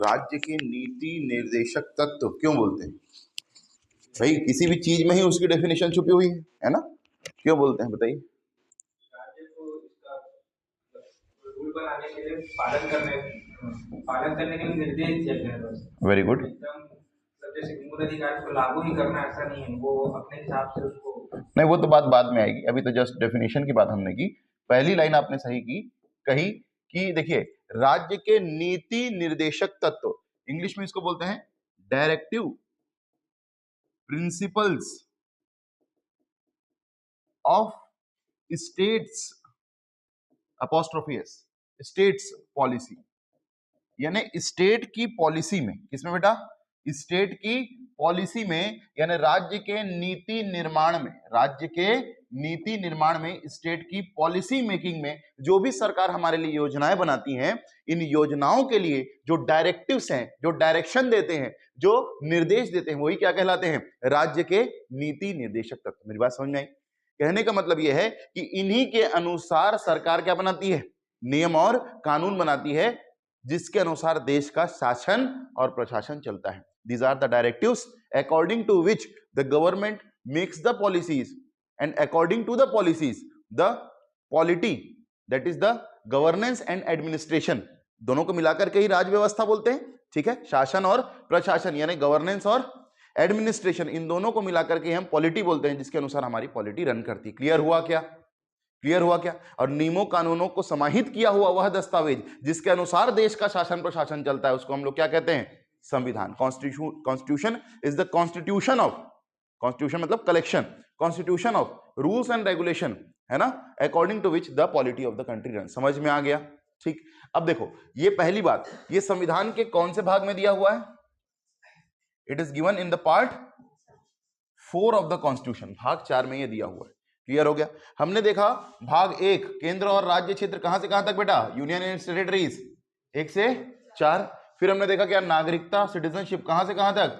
राज्य के नीति निर्देशक तत्व क्यों बोलते हैं? भाई किसी भी चीज में ही उसकी डेफिनेशन छुपी हुई है ना? क्यों बोलते हैं बताइए? राज्य को इसका रूल बनाने के लिए पालन करने के लिए निर्देश दिया गया है। Very good. एकदम जैसे मूल अधिकार को लागू ही करना ऐसा नहीं है, वो अपने हिसाब से उसको नहीं, वो तो बात बाद में आएगी, अभी तो जस्ट डेफिनेशन की बात हमने की। पहली लाइन आपने सही की कही कि देखिए राज्य के नीति निर्देशक तत्व, इंग्लिश में इसको बोलते हैं directive principles of states apostrophe S, states policy, यानी स्टेट की पॉलिसी में, किसमें बेटा? स्टेट की पॉलिसी में, यानी राज्य के नीति निर्माण में, राज्य के नीति निर्माण में, स्टेट की पॉलिसी मेकिंग में जो भी सरकार हमारे लिए योजनाएं बनाती हैं, इन योजनाओं के लिए जो डायरेक्टिव्स हैं, जो डायरेक्शन देते हैं, जो निर्देश देते हैं, वही क्या कहलाते हैं? राज्य के नीति निर्देशक तत्व। मेरी बात समझ में आई? कहने का मतलब यह है कि इन्हीं के अनुसार सरकार क्या बनाती है? नियम और कानून बनाती है, जिसके अनुसार देश का शासन और प्रशासन चलता है। These are the directives according to which the government makes the policies, and according to the policies the polity, that is the governance and administration, दोनों को मिलाकर के ही राज्य व्यवस्था बोलते हैं। ठीक है, शासन और प्रशासन यानी गवर्नेंस और एडमिनिस्ट्रेशन, इन दोनों को मिलाकर के हम पॉलिटी बोलते हैं, जिसके अनुसार हमारी पॉलिटी रन करती है। क्लियर हुआ क्या? क्लियर हुआ क्या? और नियमों कानूनों को समाहित किया हुआ वह दस्तावेज जिसके अनुसार देश का शासन प्रशासन चलता है, उसको हम लोग क्या कहते हैं? संविधान। Constitution is the constitution of, constitution मतलब collection, constitution of rules and regulation, है ना, according to which the polity of the country run. समझ में आ गया? ठीक। अब देखो ये पहली बात, ये संविधान के कौन से भाग में दिया हुआ है? It is given in the part 4 of the constitution, भाग 4 में ये दिया हुआ है। क्लियर हो गया? हमने देखा भाग 1 केंद्र और राज्य क्षेत्र कहां से कहां तक बेटा? यूनियन एंड टेरिटरीज 1 से 4। फिर हमने देखा क्या? नागरिकता सिटीजनशिप कहां से कहां तक?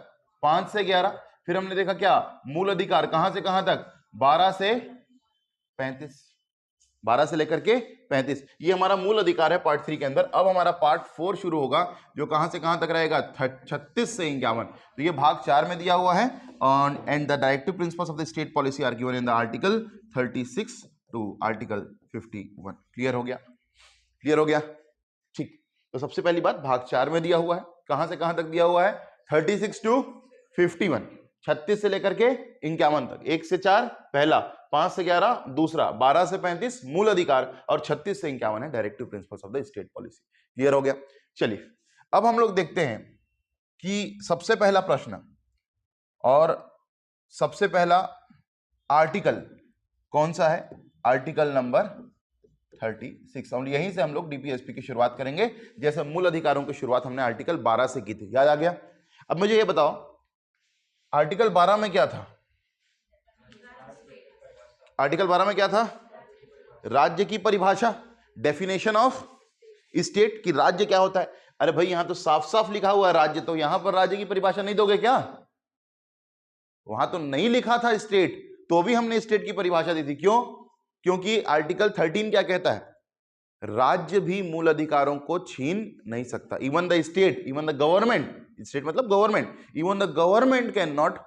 5 से 11। फिर हमने देखा क्या? मूल अधिकार कहां से कहां तक? 12 से 35, 12 से लेकर के 35। ये हमारा मूल अधिकार है पार्ट 3 के अंदर। अब हमारा पार्ट 4 शुरू होगा जो कहां से कहां तक रहेगा? 36 से 51। तो ये भाग 4 में दिया हुआ है। And the directive principles of the state policy are given in the article 36 to article 51। Clear हो गया? क्लियर हो गया? ठीक। तो सबसे पहली बात, भाग 4 में दिया हुआ है। कहां से कहां तक दिया हुआ है? 36 टू 51, 36 से लेकर के 51 तक। 1 से 4 पहला, 5 से 11 दूसरा, 12 से 35 मूल अधिकार, और 36 से 51 है directive principles of the state policy. Clear हो गया? चलिए अब हम लोग देखते हैं कि सबसे पहला प्रश्न और सबसे पहला आर्टिकल कौन सा है? Article number 36। और यहीं से हम लोग डीपीएसपी की शुरुआत करेंगे, जैसे मूल अधिकारों की शुरुआत हमने आर्टिकल 12 से की थी। याद आ गया? अब मुझे ये बताओ आर्टिकल 12 में क्या था? आर्टिकल 12 में क्या था? राज्य की परिभाषा, डेफिनेशन ऑफ स्टेट, की राज्य क्या होता है। अरे भाई यहां तो साफ साफ लिखा हुआ है राज्य, तो यहां पर राज्य की परिभाषा नहीं दोगे क्या? वहां तो नहीं लिखा था स्टेट, तो भी हमने स्टेट की परिभाषा दी थी। क्यों? क्योंकि आर्टिकल 13 क्या कहता है? राज्य भी मूल अधिकारों को छीन नहीं सकता। Even the state, even the government, state मतलब government, even the government can not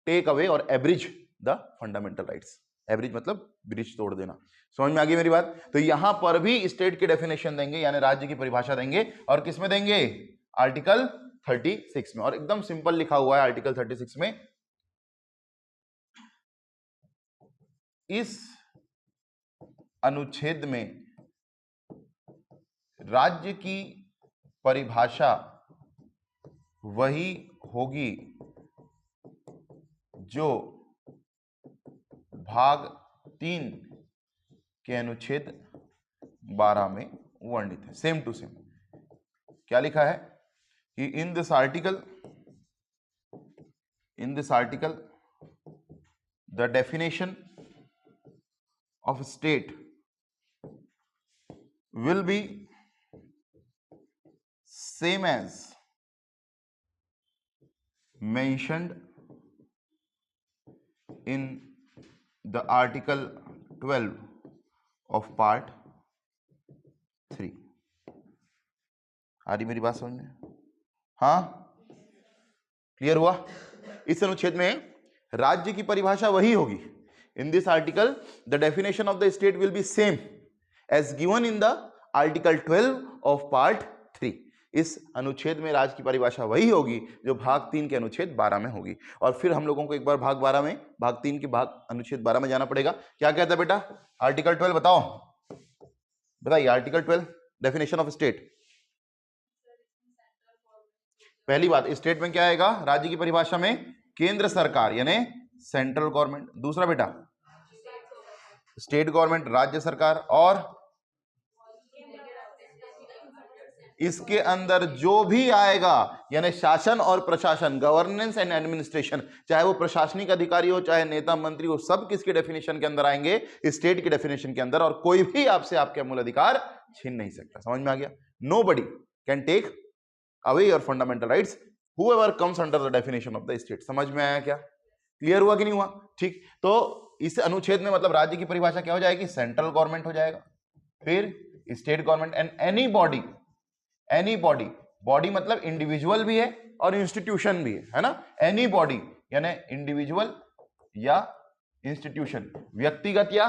take away और abridge the fundamental rights. Abridge मतलब ब्रिज तोड़ देना। समझ में आ गई मेरी बात? तो यहां पर भी स्टेट की डेफिनेशन देंगे, यानी राज्य की परिभाषा देंगे, और किसमें देंगे? आर्टिकल 36 में। और एकदम सिंपल लिखा हुआ है आर्टिकल 36 में, इस अनुच्छेद में राज्य की परिभाषा वही होगी जो भाग 3 के अनुच्छेद 12 में वर्णित है। सेम टू सेम क्या लिखा है कि इन this article the definition of state will be same as mentioned in the article 12 of part 3। आ रही मेरी बात समझ में? हाँ, क्लियर हुआ? इस अनुच्छेद में राज्य की परिभाषा वही होगी। In this article the definition of the state will be same as given in the article 12 of part 3। इस अनुच्छेद में राज्य की परिभाषा वही होगी जो भाग 3 के अनुच्छेद 12 में होगी। और फिर हम लोगों को एक बार भाग 12 में, भाग 3 के भाग अनुच्छेद 12 में जाना पड़ेगा। क्या कहता है बेटा आर्टिकल 12? बताओ, बताइए आर्टिकल 12 डेफिनेशन ऑफ स्टेट। पहली बात, स्टेट में क्या आएगा राज्य की परिभाषा में? केंद्र सरकार यानी सेंट्रल गवर्नमेंट। दूसरा बेटा स्टेट गवर्नमेंट राज्य सरकार, और इसके अंदर जो भी आएगा यानी शासन और प्रशासन, गवर्नेंस एंड एडमिनिस्ट्रेशन, चाहे वो प्रशासनिक अधिकारी हो चाहे नेता मंत्री हो, सब किसके डेफिनेशन के अंदर आएंगे? स्टेट की डेफिनेशन के अंदर। और कोई भी आपसे आपके मूल अधिकार छीन नहीं सकता। समझ में आ गया? Nobody can take away your fundamental rights whoever comes under the definition of the state. समझ में आया क्या? क्लियर हुआ कि नहीं हुआ? ठीक, तो इस अनुच्छेद में मतलब राज्य की परिभाषा क्या हो जाएगी? सेंट्रल गवर्नमेंट हो जाएगा, फिर state government and any body. Any body, body मतलब इंडिविजुअल भी है और इंस्टीट्यूशन भी है ना? एनी बॉडी यानी इंडिविजुअल या इंस्टीट्यूशन, व्यक्तिगत या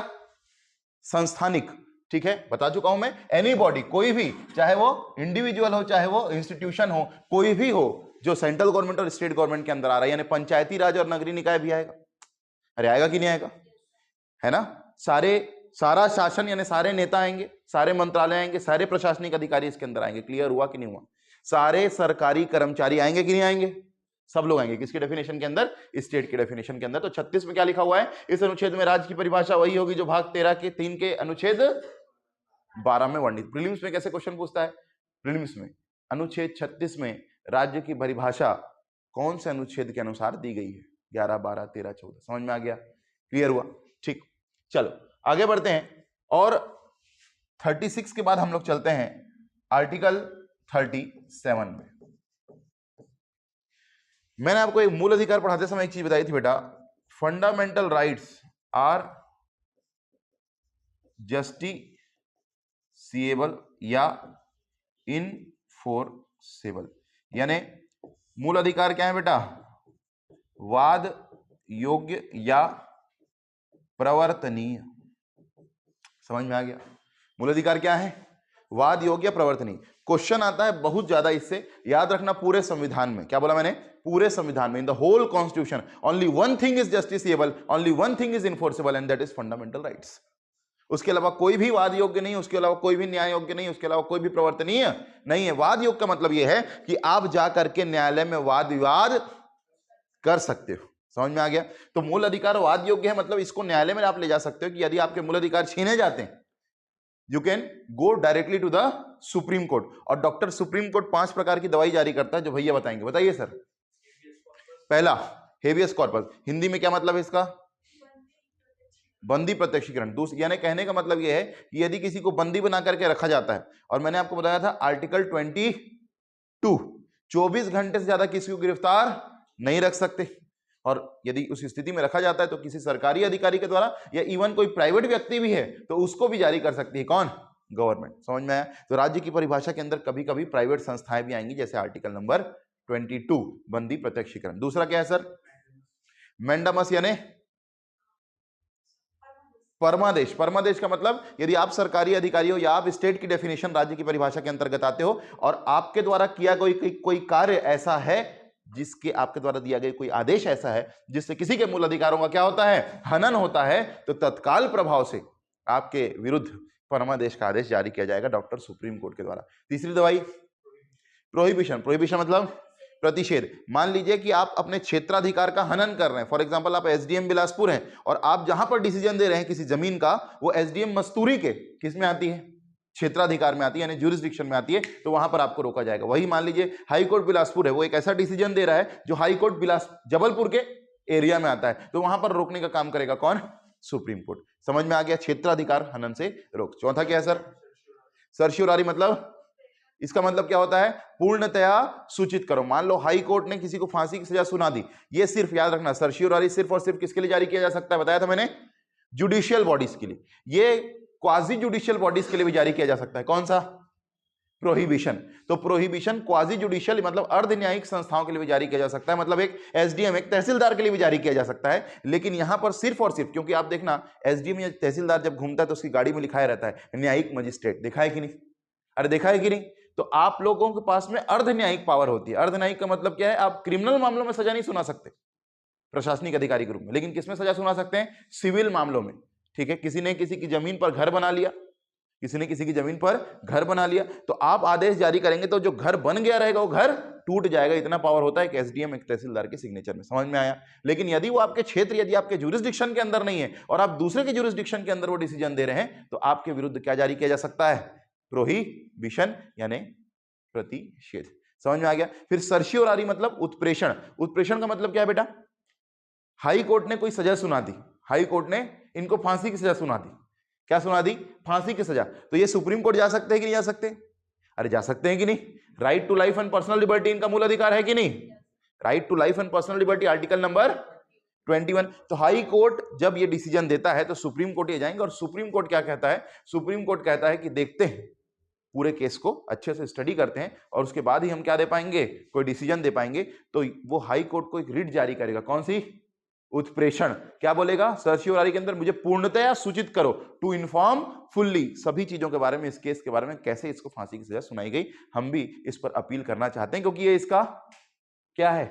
संस्थानिक। ठीक है, बता चुका हूं मैं। एनी बॉडी, कोई भी, चाहे वो इंडिविजुअल हो चाहे वो इंस्टीट्यूशन हो, कोई भी हो जो सेंट्रल गवर्नमेंट और स्टेट गवर्नमेंट के अंदर आ रहा है, यानी पंचायती राज और नगरीय निकाय भी आएगा। अरे आएगा कि नहीं आएगा? है ना? सारा शासन यानी सारे नेता आएंगे, सारे मंत्रालय आएंगे, सारे प्रशासनिक अधिकारी इसके अंदर आएंगे। क्लियर हुआ कि नहीं हुआ? सारे सरकारी कर्मचारी आएंगे कि नहीं आएंगे? सब लोग आएंगे। किसकी डेफिनेशन के अंदर? स्टेट की डेफिनेशन के अंदर। तो 36 में क्या लिखा हुआ है? इस अनुच्छेद में राज्य की परिभाषा वही होगी जो भाग 13 के 3 के अनुच्छेद 12 में वर्णित। प्रीलिम्स में कैसे क्वेश्चन पूछता है? प्रीलिम्स में अनुच्छेद 36 में राज्य की परिभाषा कौन से अनुच्छेद के अनुसार दी गई है? 11, 12, 13, 14। समझ में आ गया? क्लियर हुआ? ठीक, चलो आगे बढ़ते हैं। और 36 के बाद हम लोग चलते हैं आर्टिकल 37 में। मैंने आपको एक मूल अधिकार पढ़ाते समय एक चीज बताई थी बेटा, फंडामेंटल राइट्स आर जस्टिसिएबल या इनफोर्सेबल। यानी मूल अधिकार क्या है बेटा? वाद योग्य या प्रवर्तनीय। समझ में आ गया? मूल अधिकार क्या है? वाद योग्य प्रवर्तनीय। क्वेश्चन आता है बहुत ज्यादा इससे, याद रखना पूरे संविधान में। क्या बोला मैंने? पूरे संविधान में, in the whole constitution only one thing is justiciable, only one thing is enforceable and that is fundamental rights. उसके अलावा कोई भी वाद योग्य नहीं, उसके अलावा कोई भी न्याय योग्य नहीं, उसके अलावा कोई भी प्रवर्तनीय नहीं है। वाद योग्य का मतलब यह है कि आप जाकर के न्यायालय में वाद विवाद कर सकते हो। समझ में आ गया? तो मूल अधिकार वाद योग्य है, मतलब इसको न्यायालय में आप ले जा सकते हो कि यदि आपके मूल अधिकार छीने जाते हैं, you can go directly to the supreme court. और डॉक्टर सुप्रीम कोर्ट 5 प्रकार की दवाई जारी करता है जो भैया बताएंगे। बताइए सर। पहला हेबियस कॉर्पस, हिंदी में क्या मतलब है इसका? बंदी प्रत्यक्षीकरण। दूसरा यानी कहने का मतलब यह है कि यदि किसी को बंदी बना करके रखा जाता है, और मैंने आपको बताया था आर्टिकल 22 24 घंटे से ज्यादा किसी को गिरफ्तार नहीं रख सकते, और यदि उस स्थिति में रखा जाता है तो किसी सरकारी अधिकारी के द्वारा या इवन कोई प्राइवेट व्यक्ति भी है तो उसको भी जारी कर सकती है। कौन? गवर्नमेंट। समझ में आया? तो राज्य की परिभाषा के अंदर कभी कभी प्राइवेट संस्थाएं भी आएंगी, जैसे आर्टिकल नंबर 22 बंदी प्रत्यक्षीकरण। दूसरा क्या है सर? मैंडामस यानी परमादेश। परमादेश का मतलब यदि आप सरकारी अधिकारी हो या आप स्टेट की डेफिनेशन राज्य की परिभाषा के अंतर्गत आते हो और आपके द्वारा किया कोई कार्य ऐसा है, जिसके आपके द्वारा दिया गया कोई आदेश ऐसा है जिससे किसी के मूल अधिकारों का क्या होता है? हनन होता है, तो तत्काल प्रभाव से आपके विरुद्ध परमादेश का आदेश जारी किया जाएगा डॉक्टर सुप्रीम कोर्ट के द्वारा। तीसरी दवाई प्रोहिबिशन। प्रोहिबिशन मतलब प्रतिषेध। मान लीजिए कि आप अपने क्षेत्राधिकार का हनन कर रहे हैं। फॉर एग्जांपल आप एसडीएम बिलासपुर हैं और आप जहां पर डिसीजन दे रहे हैं किसी जमीन का, वो एसडीएम मस्तूरी के किस में आती है? क्षेत्राधिकार में आती है, यानी ज्यूरिसडिक्शन में आती है, तो वहां पर आपको रोका जाएगा। वही मान लीजिए हाई कोर्ट बिलासपुर है, वो एक ऐसा डिसीजन दे रहा है जो हाई कोर्ट जबलपुर के एरिया में आता है, तो वहां पर रोकने का काम करेगा कौन? Supreme court. समझ में आ गया? क्षेत्राधिकार हनन से रोक। चौथा क्या है सर? सर्शियोरारी मतलब, इसका मतलब क्या होता है? पूर्णतया सूचित करो। मान लो हाई कोर्ट ने किसी को फांसी की सजा सुना दी, ये सिर्फ याद रखना सर्शियोरारी सिर्फ और सिर्फ किसके लिए जारी किया जा सकता है? बताया था मैंने, जुडिशियल बॉडीज के लिए। ये क्वाजी जुडिशियल बॉडीज के लिए भी जारी किया जा सकता है। कौन सा? प्रोहिबिशन। तो प्रोहिबिशन क्वाजी जुडिशियल मतलब अर्ध न्यायिक संस्थाओं के लिए भी जारी किया जा सकता है, मतलब एक एसडीएम एक तहसीलदार के लिए भी जारी किया जा सकता है। लेकिन यहां पर सिर्फ और सिर्फ, क्योंकि आप देखना एसडीएम या तहसीलदार जब घूमता है तो उसकी गाड़ी में लिखाया रहता है न्यायिक मजिस्ट्रेट, देखा है कि नहीं? अरे देखा है कि नहीं? तो आप लोगों के पास में अर्ध न्यायिक पावर होती है। अर्ध न्यायिक का मतलब क्या है? आप क्रिमिनल मामलों में सजा नहीं सुना सकते प्रशासनिक अधिकारी के रूप में, लेकिन किसमें सजा सुना सकते हैं? सिविल मामलों में। ठीक है, किसी ने किसी की जमीन पर घर बना लिया, किसी ने किसी की जमीन पर घर बना लिया, तो आप आदेश जारी करेंगे तो जो घर बन गया रहेगा वो घर टूट जाएगा। इतना पावर होता है एक एसडीएम एक तहसीलदार के सिग्नेचर में। समझ में आया? लेकिन यदि वो आपके क्षेत्र, यदि आपके जुरिस्डिक्शन के अंदर नहीं है और आप दूसरे के जुरिस्डिक्शन के अंदर वो डिसीजन दे रहे हैं, तो आपके विरुद्ध क्या जारी किया जा सकता है? प्रोहिबिशन यानी प्रतिषेध। समझ में आ गया? फिर सर्शियोरारी मतलब उत्प्रेषण। उत्प्रेषण का मतलब क्या है बेटा? हाई कोर्ट ने कोई सजा सुना दी, हाई कोर्ट ने इनको फांसी की सजा सुना दी। क्या सुना दी? फांसी की सजा। तो ये सुप्रीम कोर्ट जा सकते हैं कि नहीं जा सकते? अरे जा सकते हैं कि नहीं? Right to life and personal liberty इनका मूल अधिकार है कि नहीं? Right to life and personal liberty article number 21। तो हाई कोर्ट जब ये डिसीजन देता है तो सुप्रीम कोर्ट ये जाएंगे, और सुप्रीम कोर्ट क्या कहता है? सुप्रीम कोर्ट कहता है कि देखते हैं, पूरे केस को अच्छे से स्टडी करते हैं और उसके बाद ही हम क्या दे पाएंगे? कोई डिसीजन दे पाएंगे। तो वो हाई कोर्ट को एक रिट जारी करेगा। कौन सी? उत्प्रेषण। क्या बोलेगा? सर्शियोरारी के अंदर मुझे पूर्णतया सूचित करो, टू इन्फॉर्म फुल्ली, सभी चीजों के बारे में, इस केस के बारे में, कैसे इसको फांसी की सजा सुनाई गई। हम भी इस पर अपील करना चाहते हैं क्योंकि ये इसका क्या है?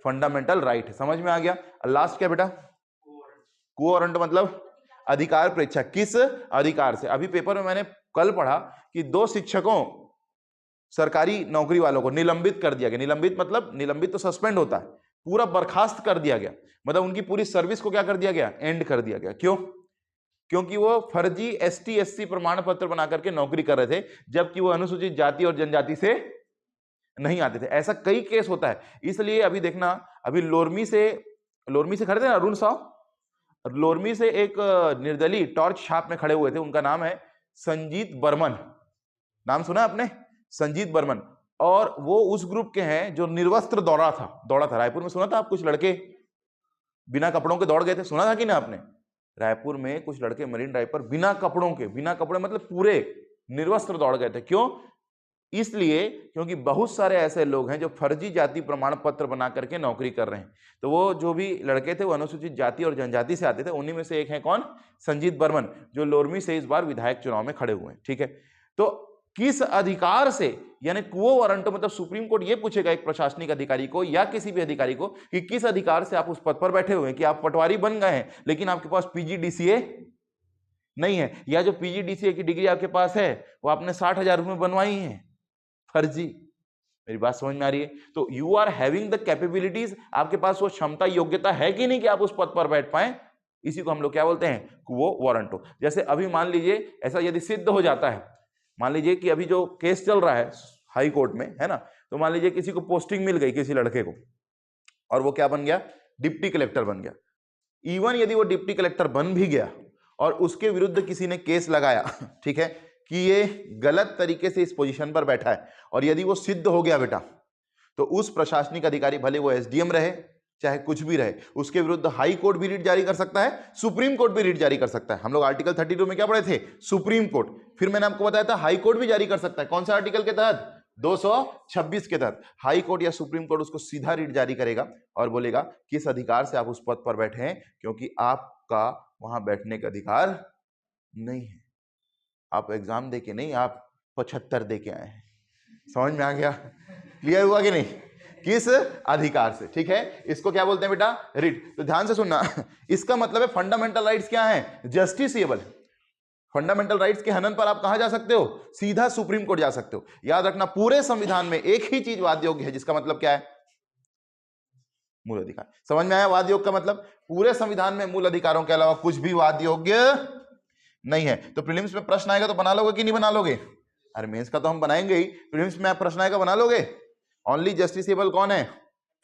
फंडामेंटल राइट है। समझ में आ गया? लास्ट क्या बेटा? को वारंट मतलब अधिकार परीक्षा। किस अधिकार से? अभी पेपर में मैंने कल पढ़ा कि 2 शिक्षकों, सरकारी नौकरी वालों को निलंबित कर दिया गया। निलंबित मतलब, निलंबित तो सस्पेंड होता है, पूरा बर्खास्त कर दिया गया, मतलब उनकी पूरी सर्विस को क्या कर दिया गया? एंड कर दिया गया। क्यों? क्योंकि वो फर्जी एसटी एससी प्रमाण पत्र बना करके नौकरी कर रहे थे, जबकि वो अनुसूचित जाति और जनजाति से नहीं आते थे। ऐसा कई केस होता है। इसलिए अभी देखना, अभी लोरमी से खड़े थे ना अरुण साव, लोरमी से एक निर्दलीय टॉर्च छाप में खड़े हुए थे, उनका नाम है संजीत बर्मन। नाम सुना आपने? संजीत बर्मन। और वो उस ग्रुप के हैं जो निर्वस्त्र दौड़ा था रायपुर में। सुना था आप? कुछ लड़के बिना कपड़ों के दौड़ गए थे, सुना था कि ना आपने? रायपुर में कुछ लड़के मरीन ड्राइव पर बिना कपड़े मतलब पूरे निर्वस्त्र दौड़ गए थे। क्यों? इसलिए क्योंकि बहुत सारे ऐसे लोग हैं जो फर्जी जाति प्रमाण पत्र बना करके नौकरी कर रहे हैं। तो वो जो भी लड़के थे वो अनुसूचित जाति और जनजाति से आते थे। उन्हीं में से एक है कौन? संजीत बर्मन, जो लोरमी से इस बार विधायक चुनाव में खड़े हुए हैं। ठीक है, तो किस अधिकार से, यानी क्वो वारंटो मतलब सुप्रीम कोर्ट ये पूछेगा एक प्रशासनिक अधिकारी को या किसी भी अधिकारी को कि किस अधिकार से आप उस पद पर बैठे हुए हैं, कि आप पटवारी बन गए हैं लेकिन आपके पास पीजीडीसीए नहीं है, या जो पीजीडीसीए की डिग्री आपके पास है वो आपने 60,000 रुपए में बनवाई है, फर्जी। मेरी बात समझ में आ रही है? तो you are having the capabilities, आपके पास वो क्षमता योग्यता है कि नहीं कि आप उस पद पर बैठ पाए। इसी को हम लोग क्या बोलते हैं? क्वो वारंटो। जैसे अभी मान लीजिए ऐसा यदि सिद्ध हो जाता है, मान लीजिए कि अभी जो केस चल रहा है हाई कोर्ट में है ना, तो मान लीजिए किसी को पोस्टिंग मिल गई, किसी लड़के को, और वो क्या बन गया? डिप्टी कलेक्टर बन गया। इवन यदि वो डिप्टी कलेक्टर बन भी गया और उसके विरुद्ध किसी ने केस लगाया, ठीक है, कि ये गलत तरीके से इस पोजीशन पर बैठा है, और यदि वो सिद्ध हो गया बेटा, तो उस प्रशासनिक अधिकारी, भले वो एसडीएम रहे चाहे कुछ भी रहे, उसके विरुद्ध हाई कोर्ट भी रिट जारी कर सकता है, सुप्रीम कोर्ट भी रिट जारी कर सकता है। हम लोग आर्टिकल 32 में क्या पढ़े थे? Supreme court. फिर मैंने आपको बताया था हाई कोर्ट भी जारी कर सकता है। कौन सा आर्टिकल के तहत? 226 के तहत। हाई कोर्ट या सुप्रीम कोर्ट उसको सीधा रिट जारी करेगा और बोलेगा किस अधिकार से आप उस पद पर बैठे हैं, क्योंकि आपका वहां बैठने का अधिकार नहीं है। आप एग्जाम दे के नहीं, आप 75 दे के आए हैं। समझ में आ गया? क्लियर हुआ कि नहीं? किस अधिकार से। ठीक है, इसको क्या बोलते हैं बेटा? रिट। तो ध्यान से सुनना, इसका मतलब है फंडामेंटल राइट्स क्या है? जस्टिसेबल। फंडामेंटल राइट्स के हनन पर आप कहां जा सकते हो? सीधा सुप्रीम कोर्ट जा सकते हो। याद रखना, पूरे संविधान में एक ही चीज वाद योग्य है, जिसका मतलब क्या है? मूल अधिकार। समझ में आया वाद योग का मतलब? पूरे संविधान में मूल अधिकारों के अलावा कुछ भी वाद योग्य नहीं है। तो प्रीलिम्स में प्रश्न आएगा तो बना लोगे कि नहीं बना लोगे? अरे मेंस का तो हम बनाएंगे ही, प्रीलिम्स में आप प्रश्न आएगा बना लोगे? ओनली जस्टिसेबल कौन है?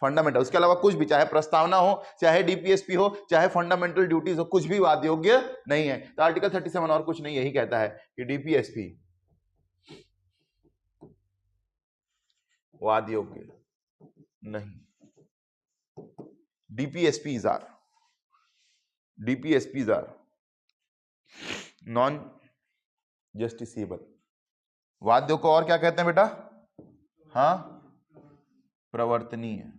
फंडामेंटल। उसके अलावा कुछ भी, चाहे प्रस्तावना हो, चाहे डीपीएसपी हो, चाहे फंडामेंटल ड्यूटीज हो, कुछ भी वाद योग्य नहीं है। तो आर्टिकल 37 और कुछ नहीं, यही कहता है कि डीपीएसपी वाद योग्य नहीं। डीपीएसपीज आर नॉन जस्टिसेबल, वाद्यों को और क्या कहते हैं बेटा? हाँ, प्रवर्तनीय,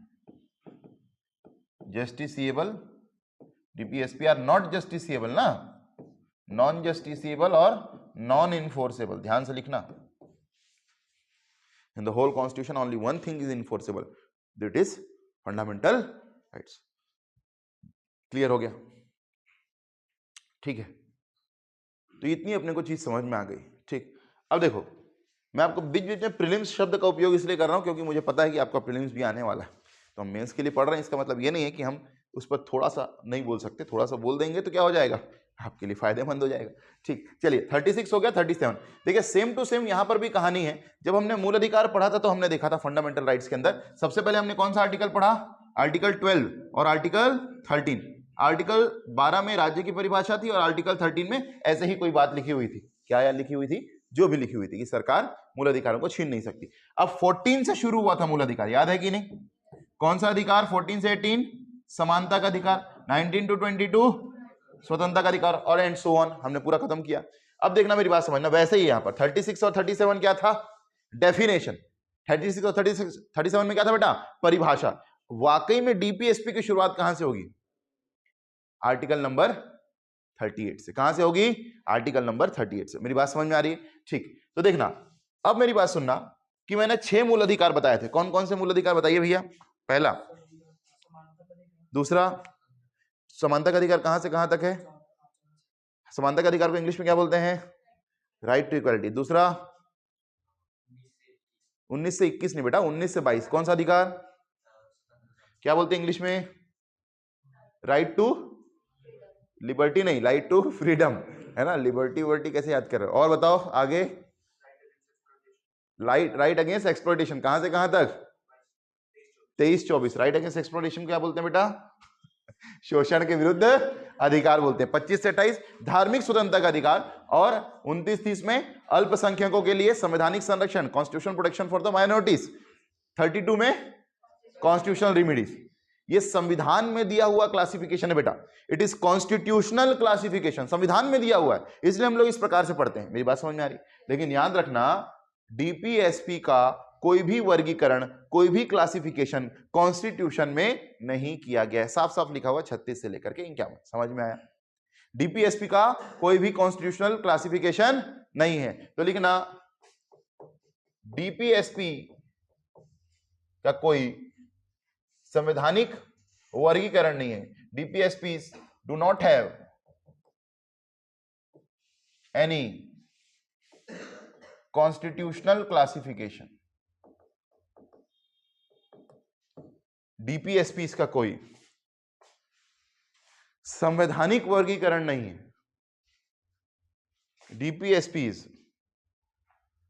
justiciable. DPSP are not justiciable ना, नॉन जस्टिसिएबल और नॉन इन्फोर्सेबल, ध्यान से लिखना। In the whole constitution only one thing is enforceable, that is fundamental rights. Clear हो गया? ठीक है, तो इतनी अपने को चीज समझ में आ गई। ठीक, अब देखो मैं आपको बीच बीच में प्रीलिम्स शब्द का उपयोग इसलिए कर रहा हूं क्योंकि मुझे पता है कि आपका प्रीलिम्स भी आने वाला है, तो हम मेंस के लिए पढ़ रहे हैं। इसका मतलब ये नहीं है कि हम उस पर थोड़ा सा नहीं बोल सकते, थोड़ा सा बोल देंगे तो क्या हो जाएगा, आपके लिए फायदेमंद हो जाएगा। ठीक, चलिए 36 हो गया, 37 देखिए सेम टू सेम यहां पर भी कहानी है। जब हमने मूल अधिकार पढ़ा था तो हमने देखा था फंडामेंटल राइट्स के अंदर सबसे पहले हमने कौन सा आर्टिकल पढ़ा, आर्टिकल 12 और आर्टिकल 13। आर्टिकल 12 में राज्य की परिभाषा थी और आर्टिकल 13 में ऐसे ही कोई बात लिखी हुई थी। क्या यार लिखी हुई थी? जो भी लिखी हुई थी कि सरकार मूल अधिकारों को छीन नहीं सकती। अब 14 से शुरू हुआ था मूल अधिकार, याद है कि नहीं? कौन सा अधिकार? 14 से 18 समानता का अधिकार, 19 to 22 स्वतंत्रता का अधिकार, और एंड सो ऑन, हमने पूरा खत्म किया। अब देखना मेरी बात समझना, वैसे ही यहां पर 36 और 37 क्या था? डेफिनेशन। 36 और 37 में क्या था बेटा? परिभाषा। वाकई में डीपीएसपी की शुरुआत कहां से होगी? आर्टिकल नंबर 38 से। कहां से होगी? आर्टिकल नंबर 38 से। मेरी बात समझ में आ रही है? ठीक, तो देखना अब मेरी बात सुनना कि मैंने 6 मूल अधिकार बताए थे। कौन कौन से मूल अधिकार बताइए भैया? पहला, दूसरा, समानता का अधिकार कहां से कहां तक है? समानता का अधिकार को इंग्लिश में क्या बोलते हैं? Right to equality. दूसरा, 19 से 21 नहीं बेटा, 19 से 22। कौन सा अधिकार? क्या बोलते हैं इंग्लिश में? राइट टू लिबर्टी नहीं, राइट टू फ्रीडम, है ना? लिबर्टी वर्टी कैसे याद कर रहे हो? और बताओ आगे। राइट अगेंस्ट एक्सप्लॉइटेशन, कहां से कहां तक? 23-24। राइट अगेंस्ट एक्सप्लॉइटेशन क्या बोलते हैं बेटा? शोषण के विरुद्ध अधिकार बोलते हैं। 25 से 28 धार्मिक स्वतंत्रता का अधिकार, और 29-30 में अल्पसंख्यकों के लिए संवैधानिक संरक्षण, constitutional protection for the minorities. 32 में कॉन्स्टिट्यूशनल रेमेडीज। ये संविधान में दिया हुआ क्लासिफिकेशन है बेटा, इट इज कॉन्स्टिट्यूशनल क्लासिफिकेशन, संविधान में दिया हुआ है, इसलिए हम लोग इस प्रकार से पढ़ते हैं। मेरी बात समझ में आ रही? लेकिन याद रखना डीपीएसपी का कोई भी वर्गीकरण, कोई भी क्लासिफिकेशन कॉन्स्टिट्यूशन में नहीं किया गया है। साफ साफ लिखा हुआ 36 से लेकर के 51। समझ में आया? डीपीएसपी का कोई भी कॉन्स्टिट्यूशनल क्लासिफिकेशन नहीं है। तो लिखना डीपीएसपी का कोई संवैधानिक वर्गीकरण नहीं है। DPSPs do not have any constitutional classification. DPSPs का कोई संवैधानिक वर्गीकरण नहीं है। DPSPs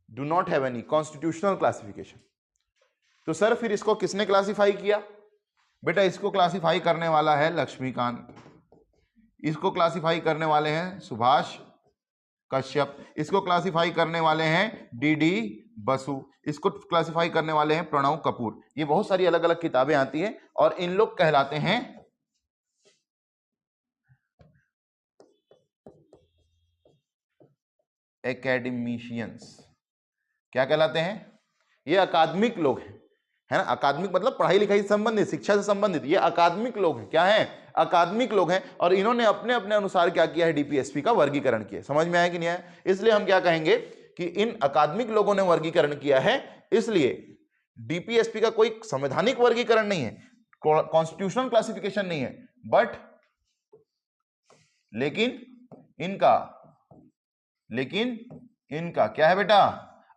do not have any constitutional classification. तो सर फिर इसको किसने क्लासिफाई किया? बेटा इसको क्लासिफाई करने वाला है लक्ष्मीकांत, इसको क्लासिफाई करने वाले हैं सुभाष कश्यप, इसको क्लासिफाई करने वाले हैं डीडी बसु, इसको क्लासिफाई करने वाले हैं प्रणव कपूर। ये बहुत सारी अलग अलग किताबें आती हैं और इन लोग कहलाते हैं एकेडमिशियंस। क्या कहलाते हैं? ये अकादमिक लोग हैं, है ना? अकादमिक मतलब पढ़ाई लिखाई से संबंधित, शिक्षा से संबंधित, ये अकादमिक लोग हैं। क्या है? अकादमिक लोग हैं, और इन्होंने अपने अपने अनुसार क्या किया है? डीपीएसपी का वर्गीकरण किया। समझ में आया कि नहीं आया? इसलिए हम क्या कहेंगे कि इन अकादमिक लोगों ने वर्गीकरण किया है, इसलिए डीपीएसपी का कोई संवैधानिक वर्गीकरण नहीं है, कॉन्स्टिट्यूशनल क्लासिफिकेशन नहीं है, बट लेकिन इनका क्या है बेटा?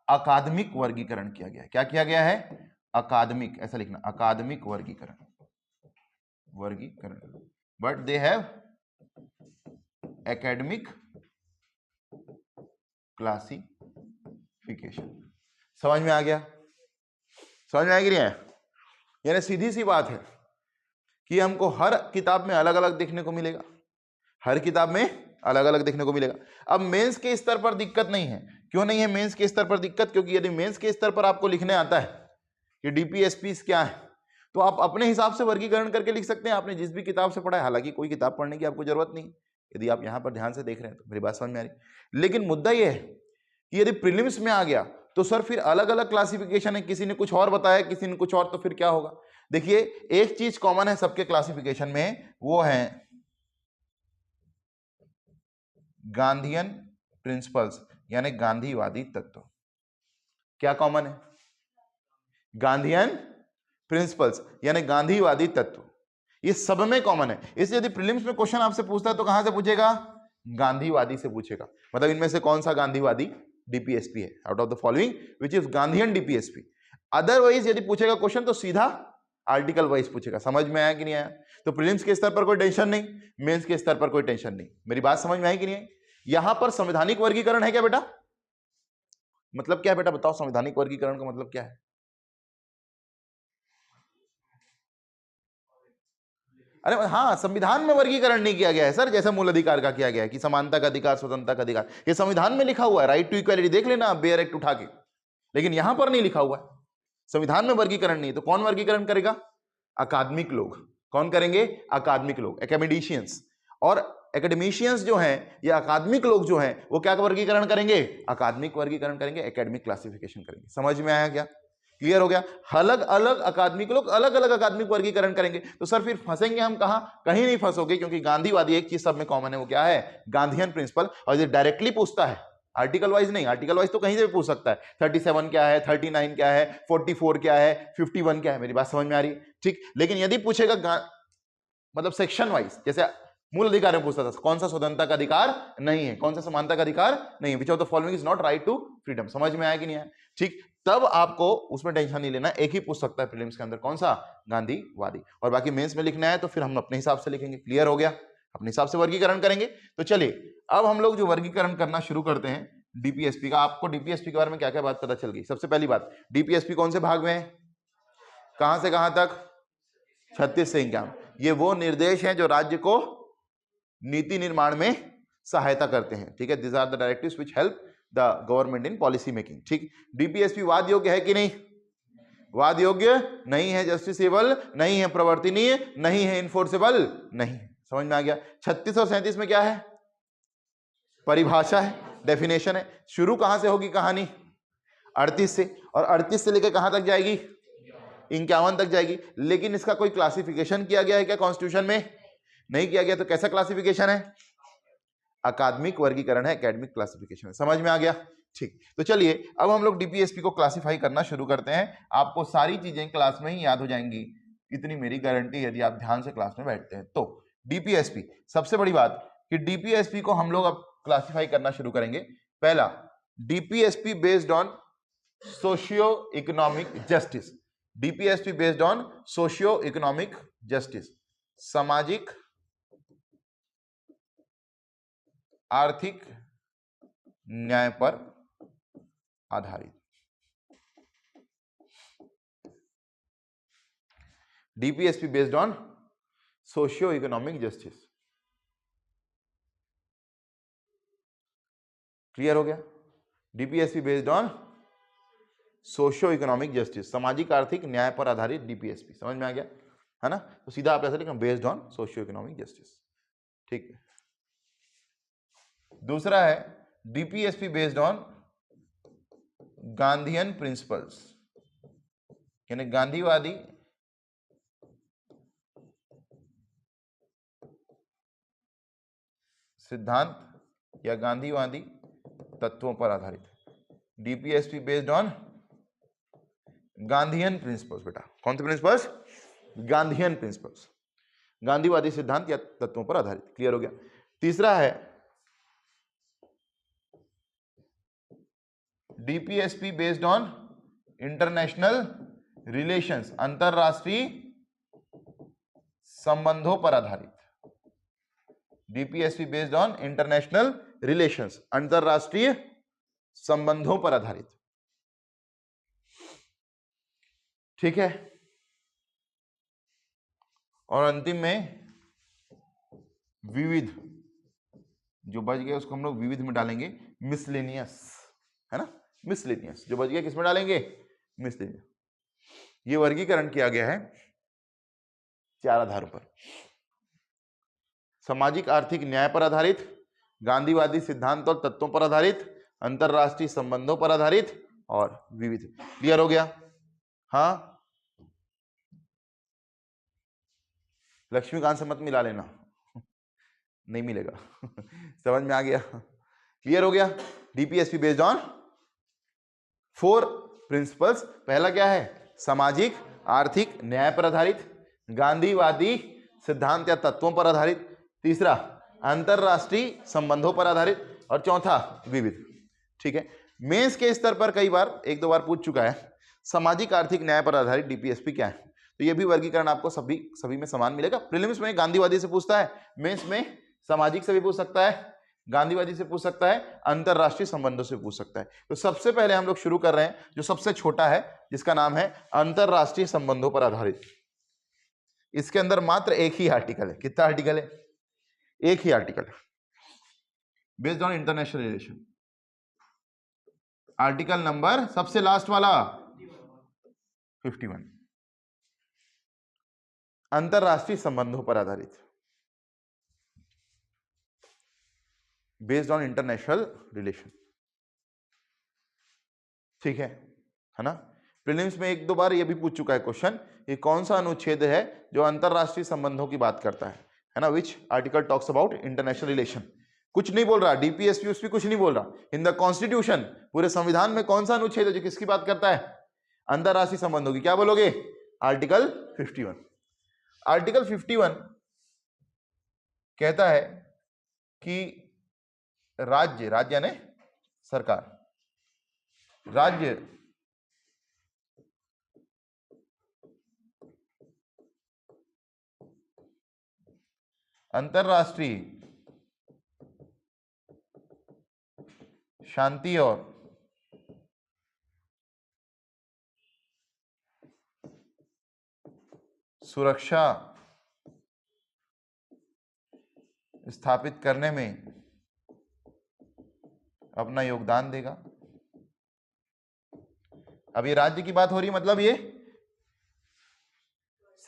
अकादमिक वर्गीकरण किया गया है। क्या किया गया है? अकादमिक, ऐसा लिखना, अकादमिक वर्गीकरण, but they have academic classification. समझ में आ गया? समझ में आएगी नहीं है? यानी सीधी सी बात है कि हमको हर किताब में अलग अलग देखने को मिलेगा, हर किताब में अलग अलग देखने को मिलेगा। अब मेंस के स्तर पर दिक्कत नहीं है। क्यों नहीं है मेंस के स्तर पर दिक्कत? क्योंकि यदि मेंस के स्तर पर आपको लिखने आता है कि डीपीएसपीस क्या है, तो आप अपने हिसाब से वर्गीकरण करके लिख सकते हैं, आपने जिस भी किताब से पढ़ा है। हालांकि कोई किताब पढ़ने की आपको जरूरत नहीं, यदि आप यहां पर ध्यान से देख रहे हैं तो। मेरी बात समझ में आ रही? लेकिन मुद्दा यह है कि यदि प्रीलिम्स में आ गया तो सर फिर अलग अलग क्लासिफिकेशन है, किसी ने कुछ और बताया, किसी ने कुछ और, तो फिर क्या होगा? देखिए एक चीज कॉमन है सबके क्लासिफिकेशन में, वो है गांधीयन प्रिंसिपल्स, यानी गांधीवादी तत्व। क्या कॉमन है? गांधीयन प्रिंसिपल्स यानी गांधीवादी तत्व, ये सब में कॉमन है। इसलिए यदि प्रीलिम्स में क्वेश्चन आपसे पूछता है तो कहां से पूछेगा? गांधीवादी से पूछेगा। मतलब इनमें से कौन सा गांधीवादी डीपीएसपी है, out of the following which is Gandhian DPSP. Otherwise यदि पूछेगा क्वेश्चन तो सीधा आर्टिकल वाइज पूछेगा। समझ में आया कि नहीं आया? तो प्रीलिम्स के स्तर पर कोई टेंशन नहीं, मेंस के स्तर पर कोई टेंशन नहीं। मेरी बात समझ में आई कि नहीं आई? यहां पर संवैधानिक वर्गीकरण है क्या बेटा? मतलब क्या है बेटा, बताओ संवैधानिक वर्गीकरण का मतलब क्या है? अरे हाँ, संविधान में वर्गीकरण नहीं किया गया है सर, जैसा मूल अधिकार का किया गया है कि समानता का अधिकार, स्वतंत्रता का अधिकार, ये संविधान में लिखा हुआ है, राइट टू इक्वालिटी, देख लेना बेयर एक्ट उठा के, लेकिन यहां पर नहीं लिखा हुआ है। संविधान में वर्गीकरण नहीं, तो कौन वर्गीकरण करेगा? अकादमिक लोग। कौन करेंगे? अकादमिक लोग, एकेडमिशियंस। और एकेडमिशियंस जो हैं या अकादमिक लोग जो हैं वो क्या वर्गीकरण करेंगे? अकादमिक वर्गीकरण करेंगे, एकेडमिक क्लासिफिकेशन करेंगे। समझ में आया क्या? क्लियर हो गया? अलग अलग अकादमिक लोग अलग अलग अकादमिक वर्गीकरण करेंगे। तो सर फिर फंसेंगे हम कहां? कहीं नहीं फंसोगे, क्योंकि गांधीवादी एक चीज सब में कॉमन है, वो क्या है? Gandhian principle. और ये डायरेक्टली पूछता है, आर्टिकल वाइज नहीं। आर्टिकल वाइज तो कहीं से भी पूछ सकता है, 37 क्या है, 39 क्या है, 44 क्या है, 51 क्या है। मेरी बात समझ में आ रही? ठीक। लेकिन यदि पूछेगा मतलब सेक्शन वाइज, जैसे मूल अधिकार में पूछता था कौन सा स्वतंत्रता का अधिकार नहीं है, कौन सा समानता का अधिकार नहीं है, which of the following is not right to freedom. समझ में आया कि नहीं आया? ठीक। तब आपको उसमें टेंशन नहीं लेना, एक ही पूछ सकता है प्रीलिम्स के अंदर, कौन सा? गांधीवादी। और बाकी मेंस में लिखना है तो फिर हम अपने हिसाब से लिखेंगे। क्लियर हो गया? अपने हिसाब से वर्गीकरण करेंगे। तो चलिए अब हम लोग जो वर्गीकरण करना शुरू करते हैं डीपीएसपी का। आपको डीपीएसपी के बारे में क्या क्या बात पता चल गई? सबसे पहली बात, डीपीएसपी कौन से भाग में है, कहां से कहां तक? 36 से 51। ये वो निर्देश हैं जो राज्य को नीति निर्माण में सहायता करते हैं। ठीक है, this are the directives which help the government in policy making. ठीक। डीपीएसपी वाद योग्य है कि नहीं? वाद योग्य नहीं है, जस्टिसेबल नहीं है, प्रवर्तनीय नहीं है, इन्फोर्सेबल नहीं। समझ में आ गया? 36 और 37 में क्या है? परिभाषा है, डेफिनेशन है। शुरू कहां से होगी कहानी? 38 से, और 38 से लेकर कहां तक जाएगी? 51 तक जाएगी। लेकिन इसका कोई क्लासिफिकेशन किया गया है क्या कॉन्स्टिट्यूशन में? नहीं किया गया। तो कैसा क्लासिफिकेशन है? अकादमिक वर्गीकरण है, एकेडमिक क्लासिफिकेशन है। समझ में आ गया? ठीक। तो चलिए अब हम लोग डीपीएसपी को क्लासिफाई करना शुरू करते हैं। आपको सारी चीजें क्लास में ही याद हो जाएंगी, इतनी मेरी गारंटी, यदि आप ध्यान से क्लास में बैठते हैं तो। डीपीएसपी, सबसे बड़ी बात कि डीपीएसपी को हम लोग अब क्लासिफाई करना शुरू करेंगे। पहला, DPSP based on socio economic justice. DPSP based on socio economic justice, सामाजिक आर्थिक न्याय पर आधारित। DPSP based on socio economic justice. Clear हो गया? DPSP based on socio economic justice, सामाजिक आर्थिक न्याय पर आधारित डीपीएसपी। समझ में आ गया है ना? तो सीधा आप ऐसे लिखें, based on socio economic justice. ठीक है। दूसरा है DPSP based on Gandhian principles, यानी गांधीवादी सिद्धांत या गांधीवादी तत्वों पर आधारित। DPSP based on Gandhian principles. बेटा कौन से प्रिंसिपल्स? गांधीयन प्रिंसिपल्स, गांधीवादी सिद्धांत या तत्वों पर आधारित। क्लियर हो गया? तीसरा है DPSP based on international relations, अंतरराष्ट्रीय संबंधों पर आधारित। DPSP based on international relations, अंतरराष्ट्रीय संबंधों पर आधारित। ठीक है। और अंतिम में विविध, जो बच गया उसको हम लोग विविध में डालेंगे, मिसलेनियस, है ना? मिसलेनियस जो बच गया किसमें डालेंगे? मिसलेनियस। ये वर्गीकरण किया गया है 4 आधारों पर: सामाजिक आर्थिक न्याय पर आधारित, गांधीवादी सिद्धांत और तत्वों पर आधारित, अंतरराष्ट्रीय संबंधों पर आधारित और विविध। क्लियर हो गया? हाँ, लक्ष्मीकांत से मत मिला लेना, नहीं मिलेगा। समझ में आ गया? क्लियर हो गया? DPSP based on 4 principles. पहला क्या है? सामाजिक आर्थिक न्याय पर आधारित, गांधीवादी सिद्धांत या तत्वों पर आधारित, तीसरा अंतरराष्ट्रीय संबंधों पर आधारित, और चौथा विविध। ठीक है, मेंस के स्तर पर कई बार, एक दो बार पूछ चुका है सामाजिक आर्थिक न्याय पर आधारित डीपीएसपी क्या है, तो ये भी वर्गीकरण आपको सभी में समान मिलेगा। प्रीलिम्स में गांधीवादी से पूछता है, मेंस में सामाजिक से भी पूछ सकता है, गांधीवादी से पूछ सकता है, अंतरराष्ट्रीय संबंधों से पूछ सकता है। तो सबसे पहले हम लोग शुरू कर रहे हैं जो सबसे छोटा है, जिसका नाम है अंतरराष्ट्रीय संबंधों पर आधारित। इसके अंदर मात्र एक ही आर्टिकल है। कितना आर्टिकल है? एक ही आर्टिकल है, based on international relation. Article number सबसे लास्ट वाला 51, अंतरराष्ट्रीय संबंधों पर आधारित, बेस्ड ऑन इंटरनेशनल रिलेशन। ठीक है ना? प्रीलिम्स में एक दो बार ये भी पूछ चुका है क्वेश्चन, ये कौन सा अनुच्छेद है जो अंतरराष्ट्रीय संबंधों की बात करता है ना? Which article talks about international relation. कुछ नहीं बोल रहा, डीपीएसपी उसपी कुछ नहीं बोल रहा। इन द कॉन्स्टिट्यूशन, पूरे संविधान में कौन सा अनुच्छेद है जो किसकी बात करता है? अंतरराष्ट्रीय संबंधों की। क्या बोलोगे? आर्टिकल 51। आर्टिकल 51 कहता है कि राज्य यानी सरकार, राज्य अंतरराष्ट्रीय शांति और सुरक्षा स्थापित करने में अपना योगदान देगा। अब ये राज्य की बात हो रही है, मतलब ये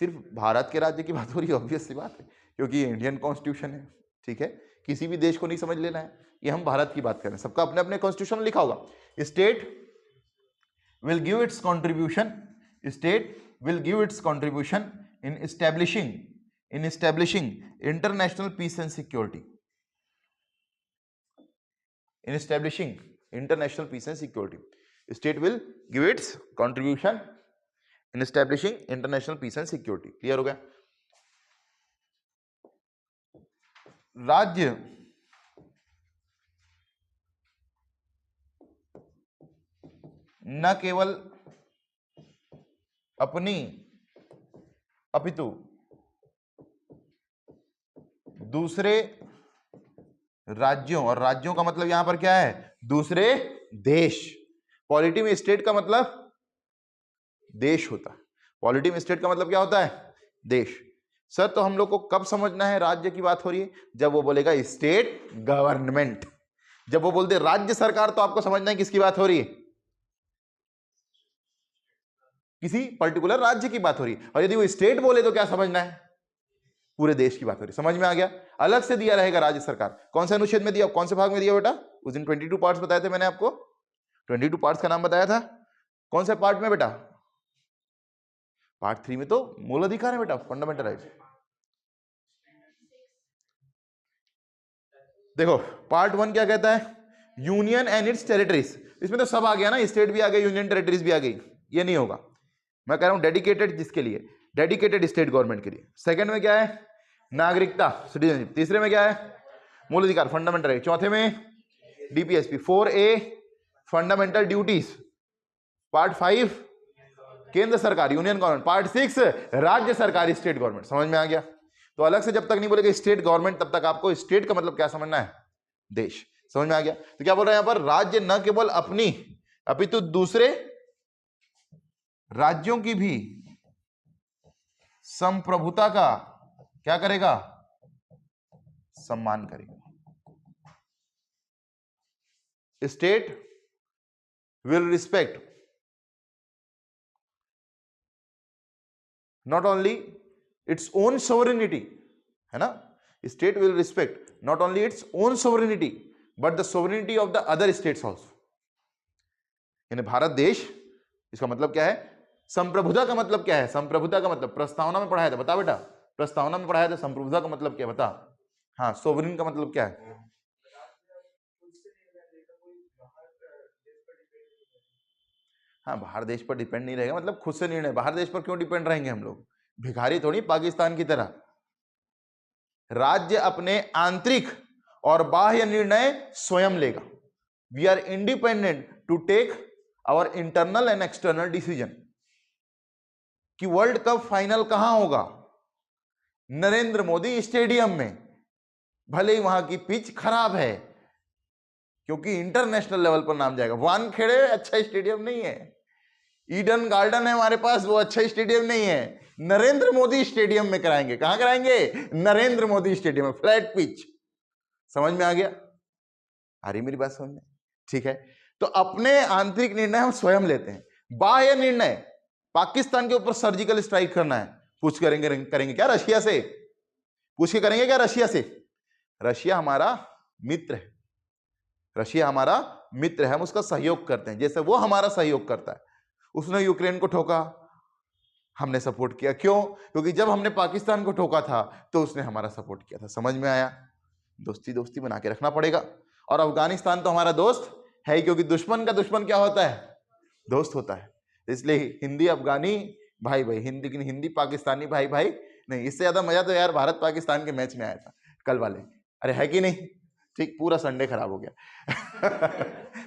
सिर्फ भारत के राज्य की बात हो रही है, ऑब्वियस सी बात है, क्योंकि ये इंडियन कॉन्स्टिट्यूशन है। ठीक है, किसी भी देश को नहीं समझ लेना है, ये हम भारत की बात कर रहे हैं। सबका अपने अपने कॉन्स्टिट्यूशन में लिखा होगा, state will give its contribution, state will give its contribution in establishing international peace and security, in establishing international peace and security. State will give its contribution in establishing international peace and security. Clear हो गया? राज्य न केवल अपनी अपितु दूसरे राज्यों, और राज्यों का मतलब यहां पर क्या है? दूसरे देश। पॉलिटी में स्टेट का मतलब देश होता है। पॉलिटी में स्टेट का मतलब क्या होता है? देश। सर तो हम लोग को कब समझना है राज्य की बात हो रही है? जब वो बोलेगा स्टेट गवर्नमेंट। जब वो बोलते राज्य सरकार, तो आपको समझना है किसकी बात हो रही है? किसी पर्टिकुलर राज्य की बात हो रही है। और यदि वो स्टेट बोले तो क्या समझना है? पूरे देश की बात हो रही। समझ में आ गया? अलग से दिया रहेगा राज्य सरकार। कौन से अनुच्छेद में दिया, कौन से भाग में दिया बेटा? उस दिन 22 पार्ट्स बताए थे मैंने आपको, 22 पार्ट्स का नाम बताया था। कौन से पार्ट में बेटा? पार्ट 3 में तो मूल अधिकार है बेटा, फंडामेंटल राइट। देखो पार्ट 1 क्या कहता है? Union and it's territories. इसमें तो सब आ गया ना, स्टेट भी आ गया, यूनियन टेरिटरीज भी आ गई। ये नहीं होगा, मैं कह रहा हूं डेडिकेटेड, जिसके लिए डेडिकेटेड स्टेट गवर्नमेंट के लिए। सेकंड में क्या है? नागरिकता, सिटीजनशिप। तीसरे में क्या है? मूल अधिकार, फंडामेंटल राइट। चौथे में DPSP. 4A fundamental duties. Part 5 केंद्र सरकार, यूनियन गवर्नमेंट। पार्ट 6 राज्य सरकार, स्टेट गवर्नमेंट। समझ में आ गया? तो अलग से जब तक नहीं बोलेगा स्टेट गवर्नमेंट, तब तक आपको स्टेट का मतलब क्या समझना है? देश। समझ में आ गया? तो क्या बोल रहे हैं यहां पर? राज्य न केवल अपनी अपितु दूसरे राज्यों की भी संप्रभुता का क्या करेगा? सम्मान करेगा। State will respect not only its own sovereignty, है ना? State will respect not only its own sovereignty but the sovereignty of the other states also. यानी भारत देश, इसका मतलब क्या है? संप्रभुता का मतलब क्या है? संप्रभुता का मतलब प्रस्तावना में पढ़ाया था, बता बेटा, प्रस्तावना में पढ़ाया था संप्रभुता का मतलब क्या, बता। हाँ, सोवरेन का मतलब क्या है? हाँ, बाहर देश पर डिपेंड नहीं रहेगा, मतलब खुद से निर्णय। बाहर देश पर क्यों डिपेंड रहेंगे हम लोग? भिखारी थोड़ी पाकिस्तान की तरह। राज्य अपने आंतरिक और बाह्य निर्णय स्वयं लेगा। We are independent to take our internal and external decision. कि वर्ल्ड कप फाइनल कहां होगा? नरेंद्र मोदी स्टेडियम में। भले ही वहां की पिच खराब है, क्योंकि इंटरनेशनल लेवल पर नाम जाएगा। वानखेड़े अच्छा स्टेडियम नहीं है, ईडन गार्डन है हमारे पास, वो अच्छा स्टेडियम नहीं है। नरेंद्र मोदी स्टेडियम में कराएंगे। कहां कराएंगे? नरेंद्र मोदी स्टेडियम में, फ्लैट पिच। समझ में आ गया? आ रही मेरी बात समझ में? ठीक है, तो अपने आंतरिक निर्णय हम स्वयं लेते हैं। बाह्य निर्णय, पाकिस्तान के ऊपर सर्जिकल स्ट्राइक करना है, पूछ करेंगे क्या रशिया से? पूछ के करेंगे क्या रशिया से? रशिया हमारा मित्र है, रशिया हमारा मित्र है, हम उसका सहयोग करते हैं जैसे वो हमारा सहयोग करता है। उसने यूक्रेन को ठोका, हमने सपोर्ट किया। क्यों? क्योंकि जब हमने पाकिस्तान को ठोका था तो उसने हमारा सपोर्ट किया था। समझ में आया? दोस्ती दोस्ती बना के रखना पड़ेगा। और अफगानिस्तान तो हमारा दोस्त है ही, क्योंकि दुश्मन का दुश्मन क्या होता है? दोस्त होता है। इसलिए हिंदी अफगानी भाई भाई, हिंदी पाकिस्तानी भाई भाई नहीं। इससे ज्यादा मजा तो यार भारत पाकिस्तान के मैच में आया था कल वाले। अरे है कि नहीं? ठीक, पूरा संडे खराब हो गया।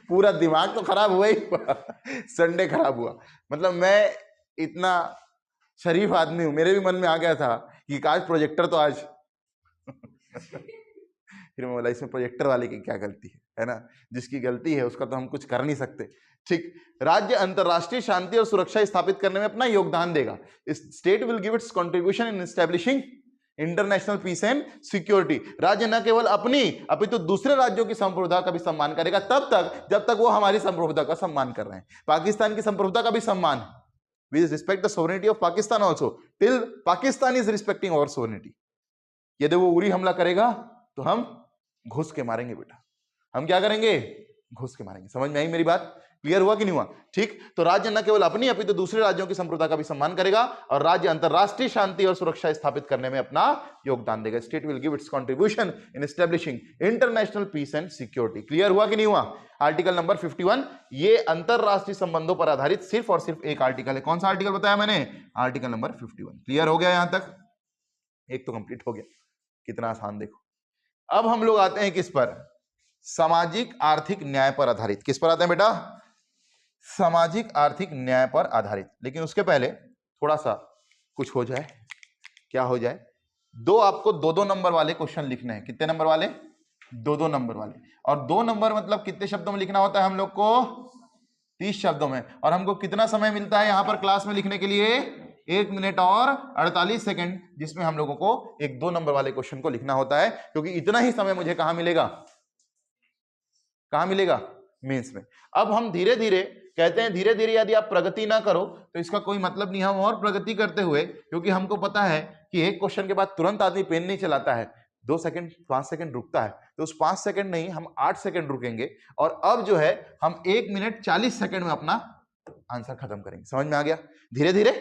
पूरा दिमाग तो खराब हुआ ही हुआ। संडे खराब हुआ, मतलब मैं इतना शरीफ आदमी हूं, मेरे भी मन में आ गया था कि आज प्रोजेक्टर तो आज। फिर मैं बोला इसमें प्रोजेक्टर वाले की क्या गलती है ना? जिसकी गलती है उसका तो हम कुछ कर नहीं सकते। ठीक, राज्य अंतरराष्ट्रीय शांति और सुरक्षा स्थापित करने में अपना योगदान देगा। State will give its contribution in establishing international peace and security. राज्य न केवल अपनी अपितु दूसरे राज्यों की संप्रभुता का भी सम्मान करेगा, तब तक जब तक वो हमारी संप्रभुता का सम्मान कर रहे हैं। पाकिस्तान की संप्रभुता का भी सम्मान। We respect the sovereignty of Pakistan also till Pakistan is respecting our sovereignty. यदि वो उरी हमला करेगा तो हम घुस के मारेंगे बेटा। हम क्या करेंगे? घुस के मारेंगे। समझ में आई मेरी बात? क्लियर हुआ कि नहीं हुआ? ठीक, तो राज्य न केवल अपनी अपितु दूसरे राज्यों की संप्रभुता का भी सम्मान करेगा, और राज्य अंतरराष्ट्रीय शांति और सुरक्षा स्थापित करने में अपना योगदान देगा। State will give its contribution in establishing international peace and security. Clear हुआ कि नहीं हुआ? आर्टिकल नंबर 51 ये अंतरराष्ट्रीय संबंधों पर आधारित सिर्फ और सिर्फ एक आर्टिकल है। कौन सा आर्टिकल बताया मैंने? Article number 51। क्लियर हो गया यहां तक? एक तो कंप्लीट हो गया। कितना आसान देखो। अब हम लोग आते हैं किस पर? सामाजिक आर्थिक न्याय पर आधारित। किस पर आते हैं बेटा? सामाजिक आर्थिक न्याय पर आधारित। लेकिन उसके पहले थोड़ा सा कुछ हो जाए। क्या हो जाए? आपको दो नंबर वाले क्वेश्चन लिखने हैं। कितने नंबर वाले? दो नंबर वाले। और 2 नंबर मतलब कितने शब्दों में लिखना होता है हम लोग को? 30 शब्दों में। और हमको कितना समय मिलता है यहां पर क्लास में लिखने के लिए? 1 मिनट और 48 सेकंड, जिसमें हम लोगों को एक 2 नंबर वाले क्वेश्चन को लिखना होता है। क्योंकि इतना ही समय मुझे कहां मिलेगा? कहां मिलेगा? मेंस में। अब हम धीरे धीरे कहते हैं, धीरे धीरे यदि आप प्रगति ना करो तो इसका कोई मतलब नहीं। हम और प्रगति करते हुए, क्योंकि हमको पता है कि एक क्वेश्चन के बाद तुरंत आदमी पेन नहीं चलाता है, 2 सेकंड 5 सेकंड रुकता है, तो उस 5 सेकंड नहीं हम 8 सेकंड रुकेंगे। और अब जो है हम 1 मिनट 40 सेकंड में अपना आंसर खत्म करेंगे। समझ में आ गया? धीरे धीरे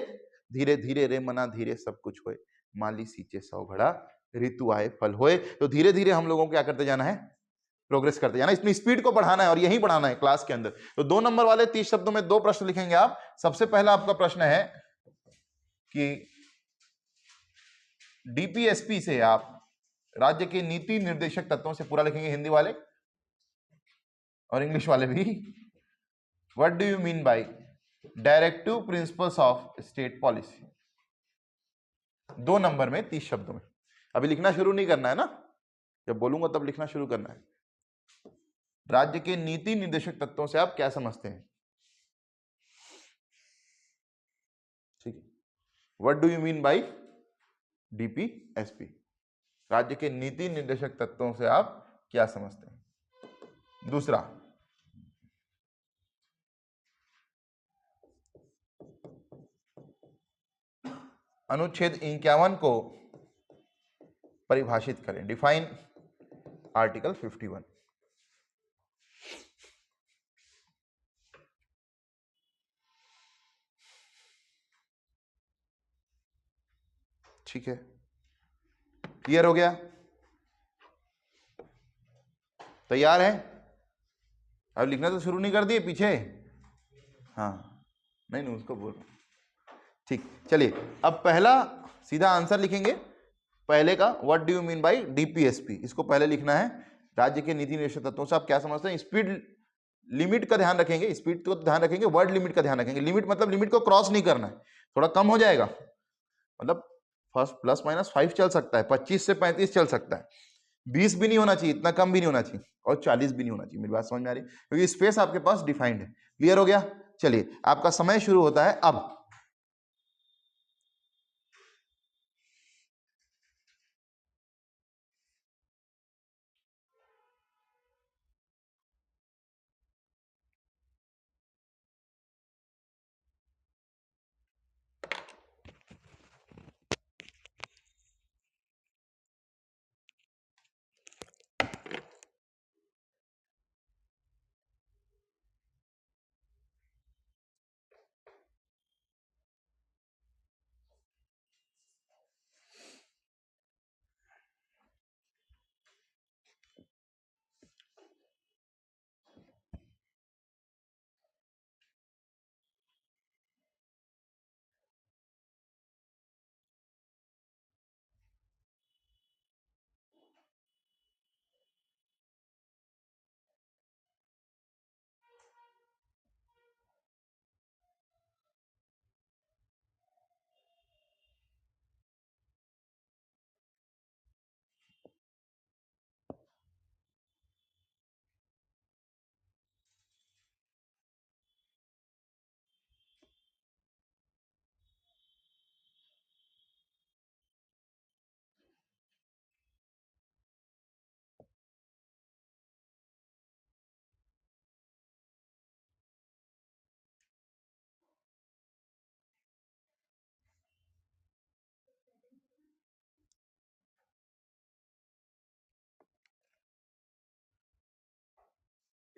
धीरे धीरे रे मना धीरे सब कुछ होए, माली सींचे 100 घड़ा, ऋतु आए फल होए। तो धीरे धीरे हम लोगों को क्या करते जाना है? प्रोग्रेस करते जाना। इसमें स्पीड को बढ़ाना है और यही बढ़ाना है क्लास के अंदर। तो 2 नंबर वाले 30 शब्दों में 2 प्रश्न लिखेंगे आप। सबसे पहला आपका प्रश्न है कि डीपीएसपी से आप राज्य के नीति निर्देशक तत्वों से पूरा लिखेंगे, हिंदी वाले और इंग्लिश वाले भी। What do you mean by directive principles of state policy? 2 number में 30 शब्दों में। अभी लिखना शुरू नहीं करना है ना, जब बोलूंगा तब लिखना शुरू करना है। राज्य के नीति निर्देशक तत्वों से आप क्या समझते हैं? ठीक है, what do you mean by DPSP? राज्य के नीति निर्देशक तत्वों से आप क्या समझते हैं? दूसरा, अनुच्छेद 51 को परिभाषित करें। Define article 51। ठीक है, क्लियर हो गया? तैयार है? अब लिखना तो शुरू नहीं कर दिए पीछे? हाँ, नहीं नहीं उसको बोल, ठीक। चलिए अब पहला सीधा आंसर लिखेंगे पहले का, what do you mean by DPSP, इसको पहले लिखना है। राज्य के नीति निर्देशक तत्वों से आप क्या समझते हैं? स्पीड लिमिट का ध्यान रखेंगे, स्पीड को ध्यान रखेंगे, वर्ड लिमिट का ध्यान रखेंगे। लिमिट मतलब लिमिट को क्रॉस नहीं करना है, थोड़ा कम हो जाएगा, मतलब फर्स्ट +-5 चल सकता है, 25 से 35 चल सकता है, 20 भी नहीं होना चाहिए, इतना कम भी नहीं होना चाहिए, और 40 भी नहीं होना चाहिए। मेरी बात समझ में आ रही है? क्योंकि स्पेस आपके पास डिफाइंड है। क्लियर हो गया? चलिए आपका समय शुरू होता है अब।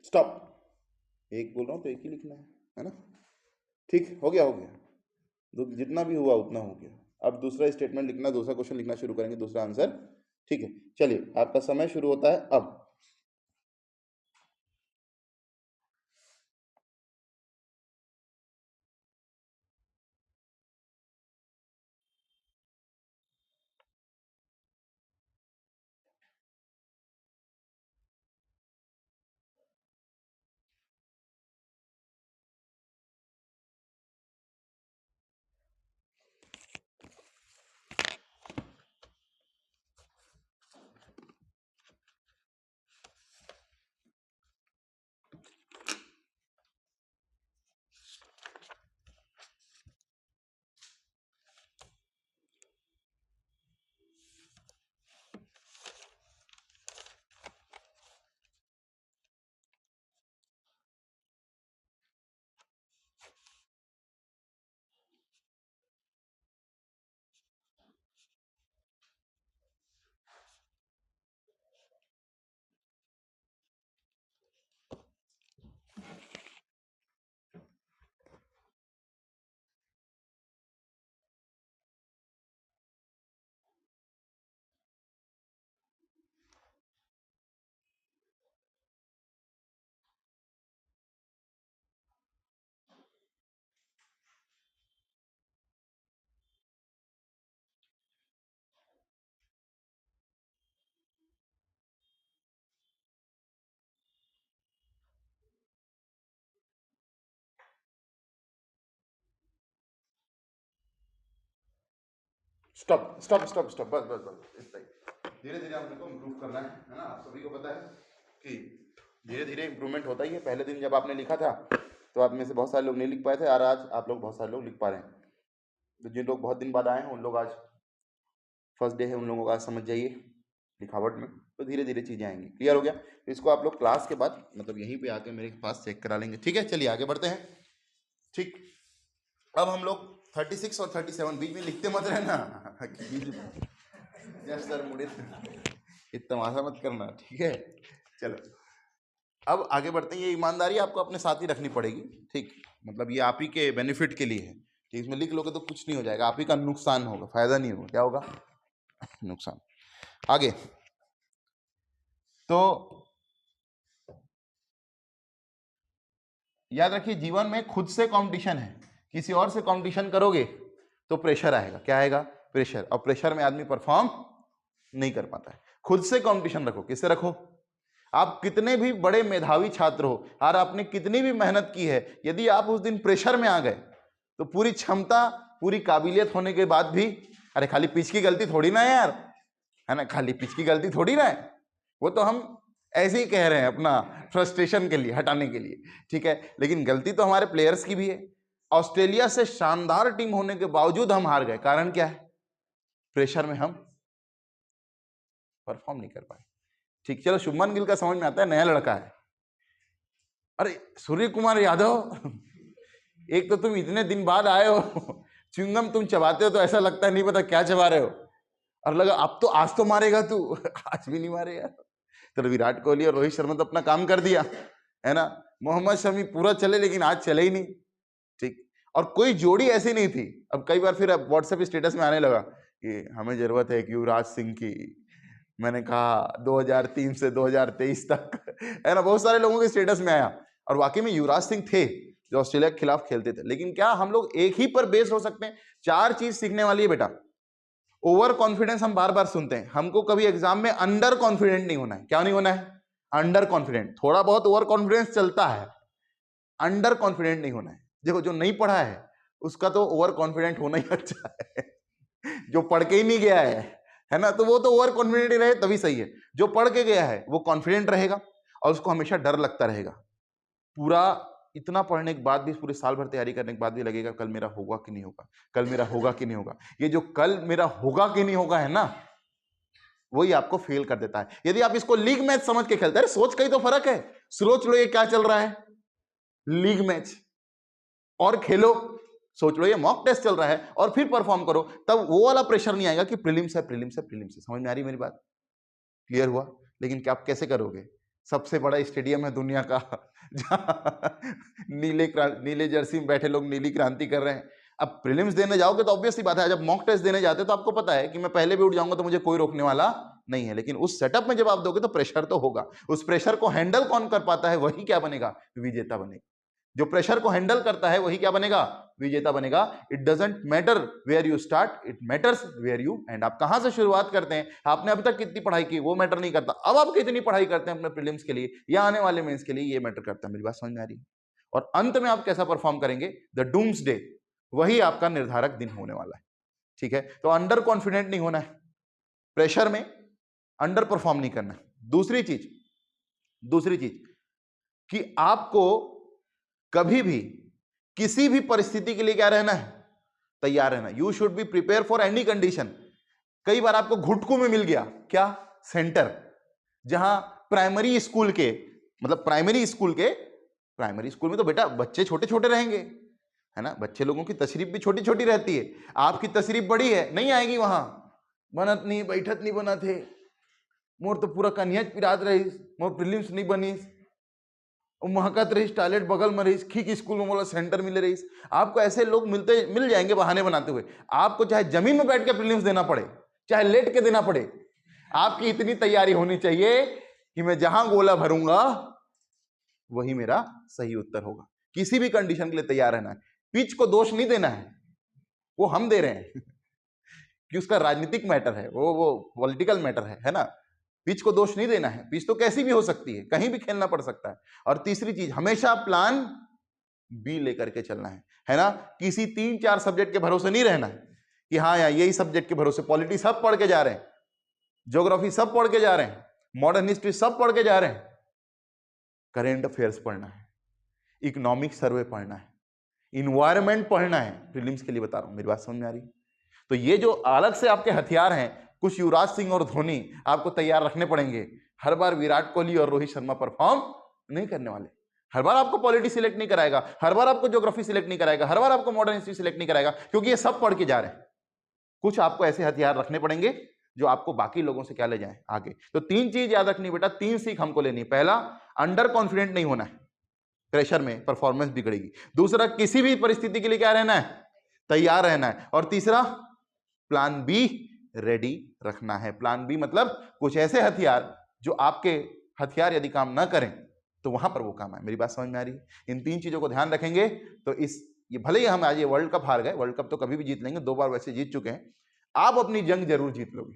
स्टॉप, एक बोल रहा हूं तो एक ही लिखना है ना? ठीक हो गया, हो गया, जितना भी हुआ उतना हो गया। अब दूसरा स्टेटमेंट लिखना, दूसरा क्वेश्चन लिखना शुरू करेंगे, दूसरा आंसर। ठीक है, चलिए आपका समय शुरू होता है अब। स्टॉप स्टॉप स्टॉप स्टॉप, बस बस बस, इतना ही। धीरे धीरे हम लोग को इम्प्रूव करना है ना? आप सभी को पता है कि धीरे धीरे इम्प्रूवमेंट होता ही है। पहले दिन जब आपने लिखा था तो आप में से बहुत सारे लोग नहीं लिख पाए थे, और आज आप लोग बहुत सारे लोग लिख पा रहे हैं। तो जिन लोग बहुत दिन बाद आए हैं उन लोग, आज फर्स्ट डे है, उन लोगों को आज समझ जाइए लिखावट में, तो धीरे धीरे चीज़ें आएंगी। क्लियर हो गया? तो इसको आप लोग क्लास के बाद मतलब यहीं पे आके मेरे पास चेक करा लेंगे। ठीक है, चलिए आगे बढ़ते हैं। ठीक, अब हम लोग 36 और 37 बीच में लिखते मत रहना। यस सर, मुड़े तमाशा मत करना, ठीक है? चलो अब आगे बढ़ते हैं। ये ईमानदारी आपको अपने साथ ही रखनी पड़ेगी, ठीक? मतलब ये आप ही के बेनिफिट के लिए है, कि इसमें लिख लोगे तो कुछ नहीं हो जाएगा, आप ही का नुकसान होगा, फायदा नहीं होगा। क्या होगा? नुकसान। आगे तो याद रखिए, जीवन में खुद से कंपटीशन है, किसी और से कंपटीशन करोगे तो प्रेशर आएगा। क्या आएगा? प्रेशर। और प्रेशर में आदमी परफॉर्म नहीं कर पाता है। खुद से कंपटीशन रखो। किससे रखो? आप कितने भी बड़े मेधावी छात्र हो और आपने कितनी भी मेहनत की है, यदि आप उस दिन प्रेशर में आ गए तो पूरी क्षमता, पूरी काबिलियत होने के बाद भी, अरे खाली पिच की गलती थोड़ी ना है यार, है ना, खाली पिच की गलती थोड़ी ना है, वो तो हम ऐसे ही कह रहे हैं अपना फ्रस्ट्रेशन के लिए, हटाने के लिए, ठीक है, लेकिन गलती तो हमारे प्लेयर्स की भी है। ऑस्ट्रेलिया से शानदार टीम होने के बावजूद हम हार गए। कारण क्या है? प्रेशर में हम परफॉर्म नहीं कर पाए। ठीक, चलो शुभमन गिल का समझ में आता है, नया लड़का है। अरे सूर्य कुमार यादव, एक तो तुम इतने दिन बाद आए हो, च्युइंगम तुम चबाते हो तो ऐसा लगता है नहीं पता क्या चबा रहे हो, और लगा अब तो आज तो मारेगा तू, आज भी नहीं मारेगा। तो विराट कोहली और रोहित शर्मा तो अपना काम कर दिया, है ना। मोहम्मद शमी पूरा चले लेकिन आज चले ही नहीं। ठीक, और कोई जोड़ी ऐसी नहीं थी। अब कई बार फिर व्हाट्सएप स्टेटस में आने लगा कि हमें जरूरत है कि युवराज सिंह की। मैंने कहा 2003 से 2023 तक, है ना, बहुत सारे लोगों के स्टेटस में आया, और वाकई में युवराज सिंह थे जो ऑस्ट्रेलिया के खिलाफ खेलते थे। लेकिन क्या हम लोग एक ही पर बेस हो सकते हैं? 4 चीज सीखने वाली है बेटा। ओवर कॉन्फिडेंस हम बार बार सुनते हैं, हमको कभी एग्जाम में अंडर कॉन्फिडेंट नहीं होना है। क्या नहीं होना है? Under confident. थोड़ा बहुत ओवर कॉन्फिडेंस चलता है, अंडर कॉन्फिडेंट नहीं होना है। देखो, जो नहीं पढ़ा है उसका तो ओवर कॉन्फिडेंट होना ही अच्छा है, जो पढ़ के ही नहीं गया है ना, तो वो तो ओवर कॉन्फिडेंट ही रहे तभी सही है। जो पढ़ के गया है वो कॉन्फिडेंट रहेगा और उसको हमेशा डर लगता रहेगा। पूरा इतना पढ़ने के बाद भी, पूरे साल भर तैयारी करने के बाद भी लगेगा कल मेरा होगा कि नहीं होगा, कल मेरा होगा कि नहीं होगा। ये जो कल मेरा होगा कि नहीं होगा है ना, वही आपको फेल कर देता है। यदि आप इसको लीग मैच समझ के खेलते हैं, सोच का ही तो फर्क है। सोच लो ये क्या चल रहा है, लीग मैच, और खेलो, सोच लो ये मॉक टेस्ट चल रहा है, और फिर परफॉर्म करो, तब वो वाला प्रेशर नहीं आएगा कि प्रीलिम्स है, प्रीलिम्स है, प्रीलिम्स है। समझ में आ रही मेरी बात? क्लियर हुआ? लेकिन क्या आप कैसे करोगे? सबसे बड़ा स्टेडियम है दुनिया का, जहां नीले जर्सी में बैठे लोग नीली क्रांति कर रहे हैं। अब प्रीलिम्स देने जाओगे तो ऑब्वियस सी बात है, जब मॉक टेस्ट देने जाते हो तो आपको पता है कि मैं पहले भी उठ जाऊंगा तो मुझे कोई रोकने वाला नहीं है। लेकिन उस सेटअप में जब आप दोगे तो प्रेशर तो होगा। उस प्रेशर को हैंडल कौन कर पाता है, वही क्या बनेगा? विजेता बनेगा। जो प्रेशर को हैंडल करता है वही क्या बनेगा? विजेता बनेगा। It doesn't matter where you start, it matters where you end. आप कहां से शुरुआत करते हैं, आपने अभी तक कितनी पढ़ाई की, वो मैटर नहीं करता। अब आप कितनी पढ़ाई करते हैं अपने प्रीलिम्स के लिए या आने वाले मेंस के लिए, ये मैटर करता है। मेरी बात समझ में आ रही है? और अंत में आप कैसा परफॉर्म करेंगे, द डूम्स डे, वही आपका निर्धारक दिन होने वाला है। ठीक है, तो अंडर कॉन्फिडेंट नहीं होना है, प्रेशर में अंडर परफॉर्म नहीं करना है। दूसरी चीज कि आपको कभी भी किसी भी परिस्थिति के लिए क्या रहना है? तैयार रहना। You should be prepare for any condition. कई बार आपको घुटकू में मिल गया क्या? सेंटर, जहां प्राइमरी स्कूल में तो बेटा बच्चे छोटे छोटे रहेंगे, है ना, बच्चे लोगों की तशरीफ भी छोटी छोटी रहती है। आपकी तशरीफ बड़ी है, नहीं आएगी वहां। बनत नहीं बैठत नहीं बना थे, मोर तो पूरा कन्हैया पिरात रही, मोर प्रीलिम्स नहीं बनी, महकत रही, टॉयलेट बगल में रही, खीक स्कूल में बोला सेंटर मिले रही। आपको ऐसे लोग मिल जाएंगे बहाने बनाते हुए। आपको चाहे जमीन में बैठ के प्रीलिम्स देना पड़े, चाहे लेट के देना पड़े, आपकी इतनी तैयारी होनी चाहिए कि मैं जहां गोला भरूंगा वही मेरा सही उत्तर होगा। किसी भी कंडीशन के लिए तैयार रहना है। पिच को दोष नहीं देना है, वो हम दे रहे हैं कि उसका राजनीतिक मैटर है, वो पॉलिटिकल मैटर है ना। पिच को दोष नहीं देना है, पिच तो कैसी भी हो सकती है, कहीं भी खेलना पड़ सकता है। और तीसरी चीज, हमेशा प्लान बी लेकर के चलना है ना। किसी 3-4 सब्जेक्ट के भरोसे नहीं रहना है कि हाँ यार यही सब्जेक्ट के भरोसे, पॉलिटी सब पढ़ के जा रहे हैं, ज्योग्राफी सब पढ़ के जा रहे हैं, मॉडर्न हिस्ट्री सब पढ़ के जा रहे हैं। करेंट अफेयर्स पढ़ना है, इकोनॉमिक सर्वे पढ़ना है, इन्वायरमेंट पढ़ना है। प्रीलिम्स के लिए बता रहा हूं, मेरी बात समझ में आ रही? तो ये जो अलग से आपके हथियार हैं, कुछ युवराज सिंह और धोनी आपको तैयार रखने पड़ेंगे। हर बार विराट कोहली और रोहित शर्मा परफॉर्म नहीं करने वाले। हर बार आपको पॉलिटी सिलेक्ट नहीं कराएगा, हर बार आपको ज्योग्राफी सिलेक्ट नहीं कराएगा, हर बार आपको मॉडर्न हिस्ट्री सिलेक्ट नहीं कराएगा, क्योंकि ये सब पढ़ के जा रहे हैं। कुछ आपको ऐसे हथियार रखने पड़ेंगे जो आपको बाकी लोगों से क्या ले जाए आगे। तो 3 चीज याद रखनी बेटा, 3 सीख हमको लेनी है। पहला, अंडर कॉन्फिडेंट नहीं होना है, प्रेशर में परफॉर्मेंस बिगड़ेगी। दूसरा, किसी भी परिस्थिति के लिए क्या रहना है? तैयार रहना है। और तीसरा, प्लान बी रेडी रखना है। प्लान बी मतलब कुछ ऐसे हथियार जो आपके हथियार यदि काम ना करें तो वहां पर वो काम आए। मेरी बात समझ में आ रही है? इन 3 चीजों को ध्यान रखेंगे तो ये भले ही हम आज ये वर्ल्ड कप हार गए, वर्ल्ड कप तो कभी भी जीत लेंगे, 2 बार वैसे जीत चुके हैं, आप अपनी जंग जरूर जीत लोगे।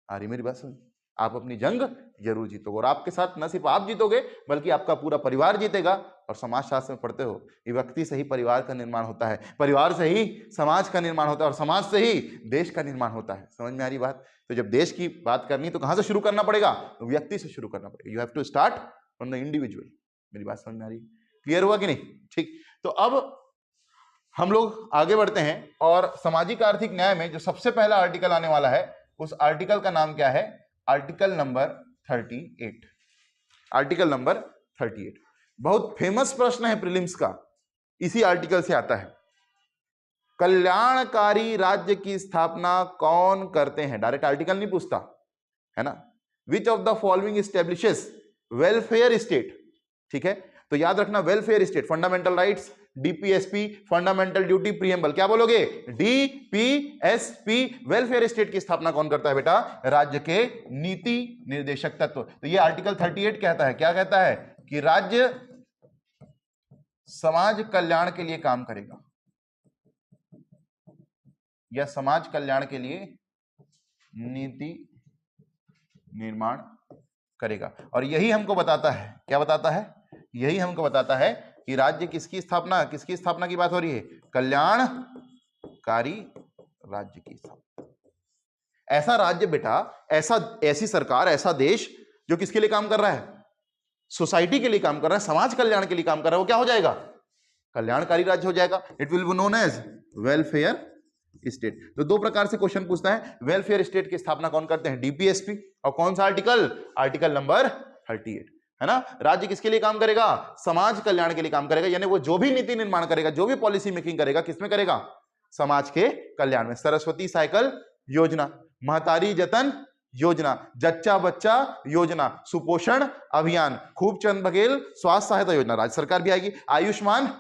आ रही मेरी बात समझ? आप अपनी जंग जरूर जीतोगे, और आपके साथ न सिर्फ आप जीतोगे बल्कि आपका पूरा परिवार जीतेगा। और समाज शास्त्र में पढ़ते हो, ये व्यक्ति से ही परिवार का निर्माण होता है, परिवार से ही समाज का निर्माण होता है, और समाज से ही देश का निर्माण होता है। समझ में आ रही बात? तो जब देश की बात करनी तो कहां से शुरू करना पड़ेगा? तो व्यक्ति से शुरू करना पड़ेगा। You have to start from the individual. मेरी बात समझ में आ रही है? क्लियर हुआ कि नहीं? ठीक, तो अब हम लोग आगे बढ़ते हैं, और सामाजिक आर्थिक न्याय में जो सबसे पहला आर्टिकल आने वाला है, उस आर्टिकल का नाम क्या है? Article number 38। आर्टिकल नंबर 38 बहुत फेमस प्रश्न है प्रीलिम्स का, इसी आर्टिकल से आता है। कल्याणकारी राज्य की स्थापना कौन करते हैं? डायरेक्ट आर्टिकल नहीं पूछता है ना। विच of the following establishes welfare state? ठीक है, तो याद रखना, welfare state, fundamental rights, DPSP, fundamental duty, preamble. क्या बोलोगे? डीपीएसपी। वेलफेयर स्टेट की स्थापना कौन करता है बेटा? राज्य के नीति निर्देशक तत्व। तो ये आर्टिकल 38 कहता है, क्या कहता है? कि राज्य समाज कल्याण के लिए काम करेगा, या समाज कल्याण के लिए नीति निर्माण करेगा। और यही हमको बताता है, क्या बताता है? यही हमको बताता है कि राज्य किसकी स्थापना की बात हो रही है? कल्याणकारी राज्य की स्थापना। ऐसा राज्य बेटा, ऐसी सरकार, ऐसा देश जो किसके लिए काम कर रहा है? सोसाइटी के लिए काम कर रहा है, समाज कल्याण के लिए काम कर रहा है, वो क्या हो जाएगा? कल्याणकारी राज्य हो जाएगा। It will be known as welfare state. तो 2 प्रकार से क्वेश्चन पूछता है। वेलफेयर स्टेट की स्थापना कौन करते हैं? डीपीएसपी। और कौन सा आर्टिकल? आर्टिकल नंबर 38, है ना। राज्य किसके लिए काम करेगा? समाज कल्याण के लिए काम करेगा, यानी वो जो भी नीति निर्माण करेगा, जो भी पॉलिसी मेकिंग करेगा, किसमें करेगा? समाज के कल्याण में। सरस्वती साइकिल योजना, महतारी जतन योजना, जच्चा बच्चा योजना, सुपोषण अभियान, खूबचंद बघेल स्वास्थ्य सहायता योजना, राज्य सरकार भी आएगी। आयुष्मान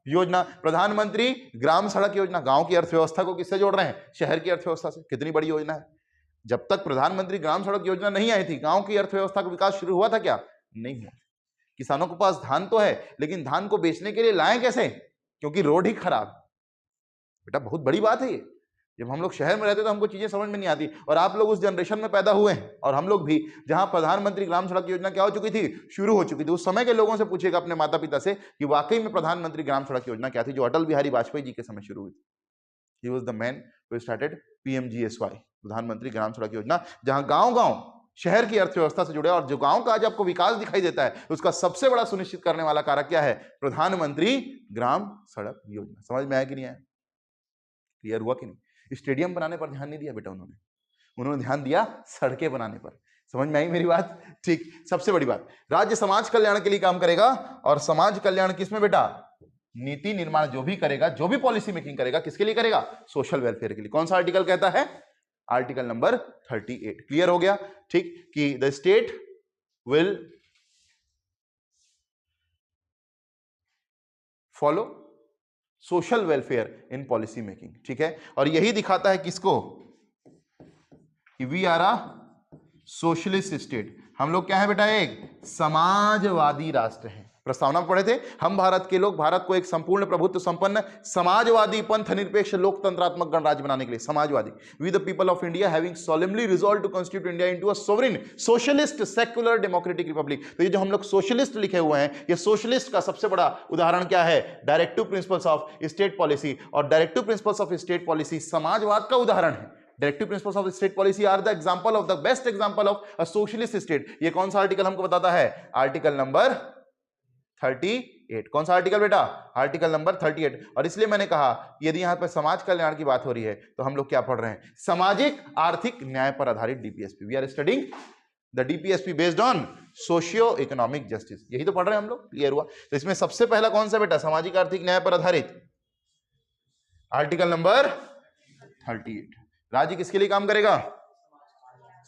योजना, प्रधानमंत्री ग्राम सड़क योजना, गांव की अर्थव्यवस्था को किससे जोड़ रहे हैं? शहर की अर्थव्यवस्था से। कितनी बड़ी योजना है। जब तक प्रधानमंत्री ग्राम सड़क योजना नहीं आई थी, गांव की अर्थव्यवस्था का विकास शुरू हुआ था क्या? नहीं हुआ। किसानों के पास धान तो है, लेकिन धान को बेचने के लिए लाएं कैसे? क्योंकि रोड ही खराब। बेटा बहुत बड़ी बात है ये। जब हम लोग शहर में रहते तो हमको चीजें समझ में नहीं आती, और आप लोग उस जनरेशन में पैदा हुए हैं, और हम लोग भी, जहां प्रधानमंत्री ग्राम सड़क योजना क्या हो चुकी थी? शुरू हो चुकी थी। उस समय के लोगों से पूछेगा, अपने माता पिता से, कि वाकई में प्रधानमंत्री ग्राम सड़क योजना क्या थी, जो अटल बिहारी वाजपेयी जी के समय शुरू हुई थी। He was the man who started PMGSY, प्रधानमंत्री ग्राम सड़क योजना, जहां गांव-गांव शहर की अर्थव्यवस्था से जुड़े। और जो गांव का आज आपको विकास दिखाई देता है, उसका सबसे बड़ा सुनिश्चित करने वाला कारक क्या है? प्रधानमंत्री ग्राम सड़क योजना। समझ में आया कि नहीं आया? क्लियर हुआ कि नहीं? स्टेडियम बनाने पर ध्यान नहीं दिया बेटा उन्होंने ध्यान दिया सड़कें बनाने पर। समझ में आई मेरी बात? ठीक, सबसे बड़ी बात, राज्य समाज कल्याण के लिए काम करेगा। और समाज कल्याण किसमें बेटा? नीति निर्माण जो भी करेगा, जो भी पॉलिसी मेकिंग करेगा, किसके लिए करेगा? सोशल वेलफेयर के लिए। कौन सा आर्टिकल कहता है? Article number 38। क्लियर हो गया? ठीक, कि the state will follow social welfare in policy making. ठीक है, और यही दिखाता है किसको? कि we are a socialist state. हम लोग क्या है बेटा? एक समाजवादी राष्ट्र है। प्रस्तावना पढ़े थे हम, भारत के लोग भारत को एक संपूर्ण प्रभुत्व संपन्न समाजवादी पंथ निरपेक्ष लोकतंत्रात्मक गणराज्य बनाने के लिए, समाजवादी, we the people of India having solemnly resolve to constitute India into a sovereign socialist secular democratic republic. तो ये जो हम लोग सोशलिस्ट लिखे हुए हैं, ये सोशलिस्ट का सबसे बड़ा उदाहरण क्या है? Directive principles of state policy. और directive principles of state policy समाजवाद का उदाहरण है। Directive principles of state policy are the example of the best example of a socialist state. ये कौन सा आर्टिकल हमको बताता है? Article number 38। कौन सा आर्टिकल बेटा? Article number 38। और इसलिए मैंने कहा, यदि यहां पर समाज कल्याण की बात हो रही है, तो हम लोग क्या पढ़ रहे हैं? सामाजिक आर्थिक न्याय पर आधारित DPSP. We are studying the DPSP based on socio economic justice. यही तो पढ़ रहे हैं हम लोग। क्लियर हुआ? तो इसमें सबसे पहला कौन सा बेटा? सामाजिक आर्थिक न्याय पर आधारित आर्टिकल नंबर 38। राज्य किसके लिए काम करेगा?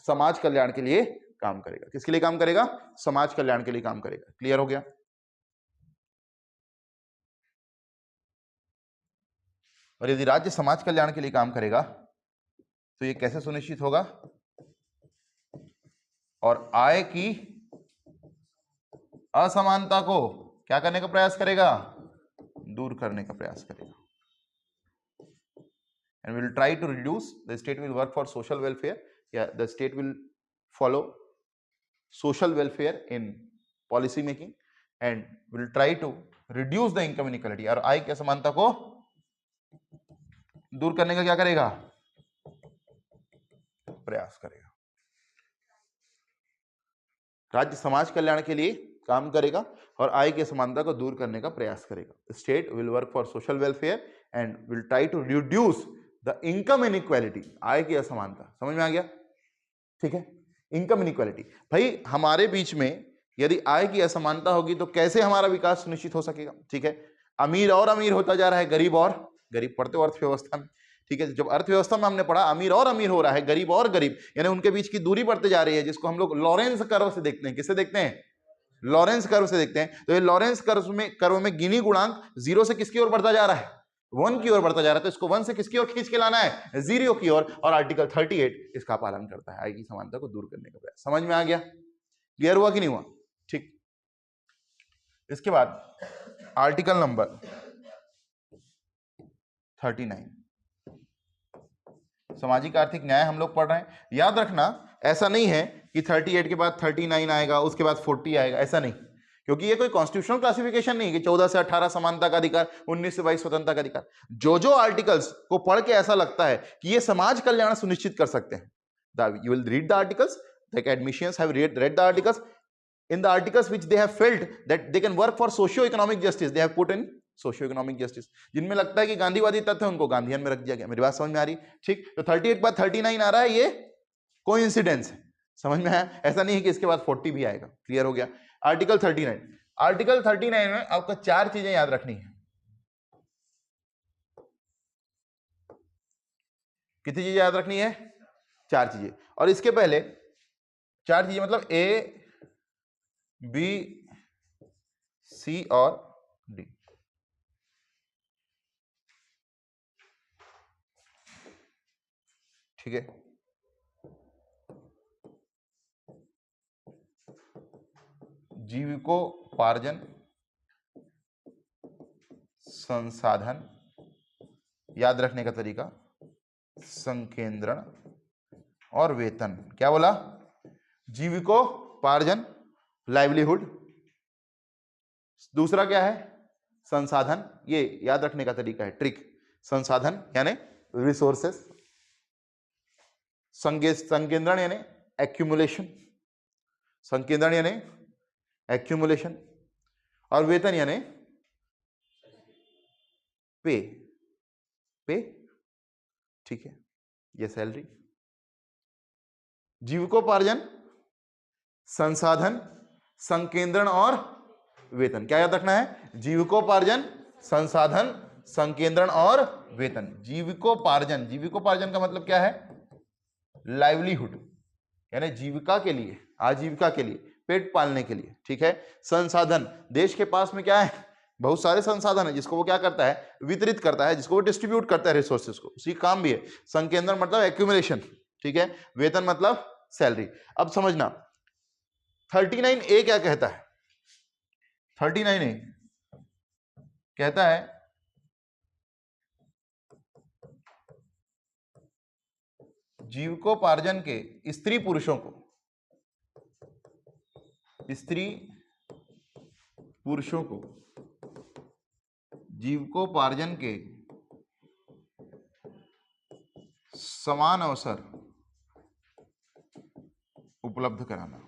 समाज कल्याण के लिए काम करेगा। किसके लिए काम करेगा? समाज कल्याण के लिए काम करेगा। क्लियर हो गया? और यदि राज्य समाज कल्याण के लिए काम करेगा तो ये कैसे सुनिश्चित होगा? और आय की असमानता को क्या करने का प्रयास करेगा? दूर करने का प्रयास करेगा। And will try to reduce, the state will work for social welfare, yeah, the state will follow social welfare in policy making and will try to reduce the income inequality, और आय की असमानता को दूर करने का क्या करेगा? प्रयास करेगा। राज्य समाज कल्याण के लिए काम करेगा और आय की असमानता को दूर करने का प्रयास करेगा। State will work for social welfare and will try to reduce the income inequality, आय की असमानता। समझ में आ गया? ठीक है, इनकम इनइक्वालिटी। भाई हमारे बीच में यदि आय की असमानता होगी तो कैसे हमारा विकास सुनिश्चित हो सकेगा? ठीक है, अमीर और अमीर होता जा रहा है, गरीब और गरीब, पढ़ते हो अर्थव्यवस्था में, ठीक है, जब अर्थव्यवस्था में हमने पढ़ा अमीर और अमीर हो रहा है, गरीब और गरीब, यानी उनके बीच की दूरी बढ़ते जा रही है, जिसको हम लोग लॉरेंस कर्व से देखते हैं। किससे देखते हैं? लॉरेंस कर्व से देखते हैं। तो ये लॉरेंस कर्व में गिनी गुणांक जीरो से किसकी ओर बढ़ता जा रहा है? 1 की ओर बढ़ता जा रहा है। तो इसको 1 से किसकी ओर खींच के लाना है? 0 की ओर। और आर्टिकल 38 इसका पालन करता है, आय की समानता को दूर करने का प्रयास। समझ में आ गया? क्लियर हुआ कि नहीं हुआ? ठीक। इसके बाद आर्टिकल नंबर 39, सामाजिक आर्थिक न्याय हम लोग पढ़ रहे हैं। याद रखना, ऐसा नहीं है कि 38 के बाद 39 आएगा, उसके बाद 40 आएगा, ऐसा नहीं, क्योंकि ये कोई कॉन्स्टिट्यूशनल क्लासिफिकेशन नहीं कि 14 से 18 समानता का अधिकार, 19 से 22 स्वतंत्रता का अधिकार। जो जो आर्टिकल्स को पढ़ के ऐसा लगता है कि ये समाज कल्याण सुनिश्चित कर सकते हैं, you will read the articles, the academicians have read the articles. In the articles which they have felt that they can work for socio-economic justice, they have put in socio-economic justice. जिनमें लगता है कि गांधीवादी तथ्य उनको Gandhian में रख दिया गया। मेरी बात समझ में आ रही? ठीक। तो 38 के बाद 39 आ रहा है, ये कोइंसिडेंस है। समझ में आया? ऐसा नहीं है कि इसके बाद 40 भी आएगा। क्लियर हो गया? आर्टिकल 39, आर्टिकल 39 में आपको 4 चीजें याद रखनी है। कितनी चीजें याद रखनी है? 4 चीजें। और इसके पहले 4 चीजें मतलब ए, बी, सी और डी। ठीक है, जीविकोपार्जन, संसाधन, याद रखने का तरीका, संकेंद्रण और वेतन। क्या बोला? जीविकोपार्जन, लाइवलीहुड। दूसरा क्या है? संसाधन। ये याद रखने का तरीका है, ट्रिक। संसाधन यानी रिसोर्सेस, संकेंद्रण यानी एक्यूमुलेशन, संकेंद्रण यानी एक्यूमुलेशन, और वेतन यानी पे, पे। ठीक है, ये सैलरी। जीविकोपार्जन, संसाधन, संकेंद्रण और वेतन। क्या याद रखना है? जीविकोपार्जन, संसाधन, संकेंद्रण और वेतन। जीविकोपार्जन, जीविकोपार्जन का मतलब क्या है? लाइवलीहुड, यानी जीविका के लिए, आजीविका के लिए, पेट पालने के लिए। ठीक है। संसाधन, देश के पास में क्या है? बहुत सारे संसाधन है जिसको वो क्या करता है? वितरित करता है, जिसको वो डिस्ट्रीब्यूट करता है रिसोर्सेज को, उसी काम भी है। संकेंद्रण मतलब एक्यूमुलेशन। ठीक है। वेतन मतलब सैलरी। अब समझना 39A क्या कहता है? 39A कहता है जीविकोपार्जन के स्त्री पुरुषों को, स्त्री पुरुषों को जीविकोपार्जन के समान अवसर उपलब्ध कराना।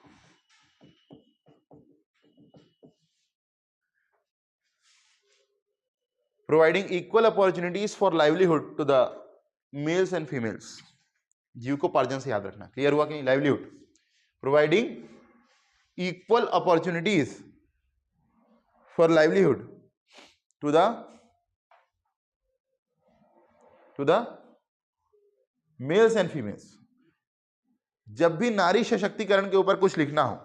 Providing equal opportunities for livelihood to the males and females. जीविकोपार्जन से याद रखना। क्लियर हुआ कि नहीं? Livelihood, providing equal opportunities for livelihood to the males and females. जब भी नारी सशक्तिकरण के ऊपर कुछ लिखना हो,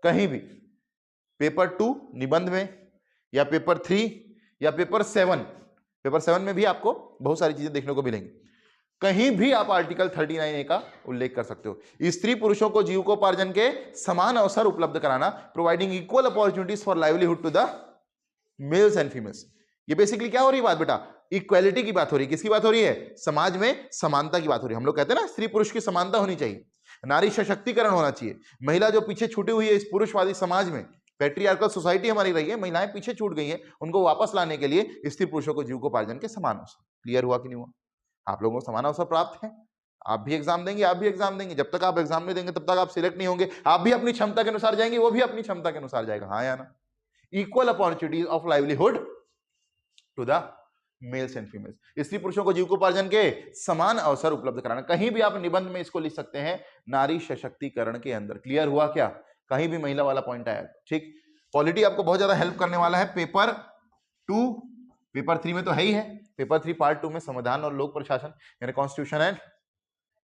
कहीं भी, पेपर 2 निबंध में, या पेपर 3 या पेपर 7 पेपर 7 में भी आपको बहुत सारी चीजें देखने को मिलेंगी। कहीं भी आप आर्टिकल 39A का उल्लेख कर सकते हो। स्त्री पुरुषों को जीविकोपार्जन के समान अवसर उपलब्ध कराना, providing equal opportunities for livelihood to the males and females. ये बेसिकली क्या हो रही है बात बेटा? इक्वालिटी की बात हो रही है। किसकी बात हो रही है? समाज में समानता की बात हो रही है। हम लोग कहते हैं ना स्त्री पुरुष की समानता होनी चाहिए, नारी सशक्तिकरण होना चाहिए। महिला जो पीछे छूटी हुई है इस पुरुषवादी समाज में, पैट्रियार्कल सोसाइटी हमारी रही है, महिलाएं पीछे छूट गई हैं, उनको वापस लाने के लिए स्त्री पुरुषों को जीविकोपार्जन के समान अवसर। क्लियर हुआ कि नहीं हुआ? आप लोगों को समान अवसर प्राप्त है, आप भी एग्जाम देंगे, आप भी एग्जाम देंगे। जब तक आप एग्जाम नहीं देंगे तब तक आप सिलेक्ट नहीं होंगे। आप भी अपनी क्षमता के अनुसार जाएंगे, वो भी अपनी क्षमता के अनुसार जाएगा। हाँ या ना? Equal opportunities of livelihood to the males and females. स्त्री पुरुषों को जीविकोपार्जन के समान अवसर उपलब्ध कराना। कहीं भी आप निबंध में इसको लिख सकते हैं, नारी सशक्तिकरण के अंदर। क्लियर हुआ क्या? कहीं भी महिला वाला पॉइंट आया, ठीक। पॉलिटी आपको बहुत ज्यादा हेल्प करने वाला है। पेपर 2, पेपर 3 में तो है ही है। पेपर 3 पार्ट 2 में संविधान और लोक प्रशासन यानी कॉन्स्टिट्यूशन एंड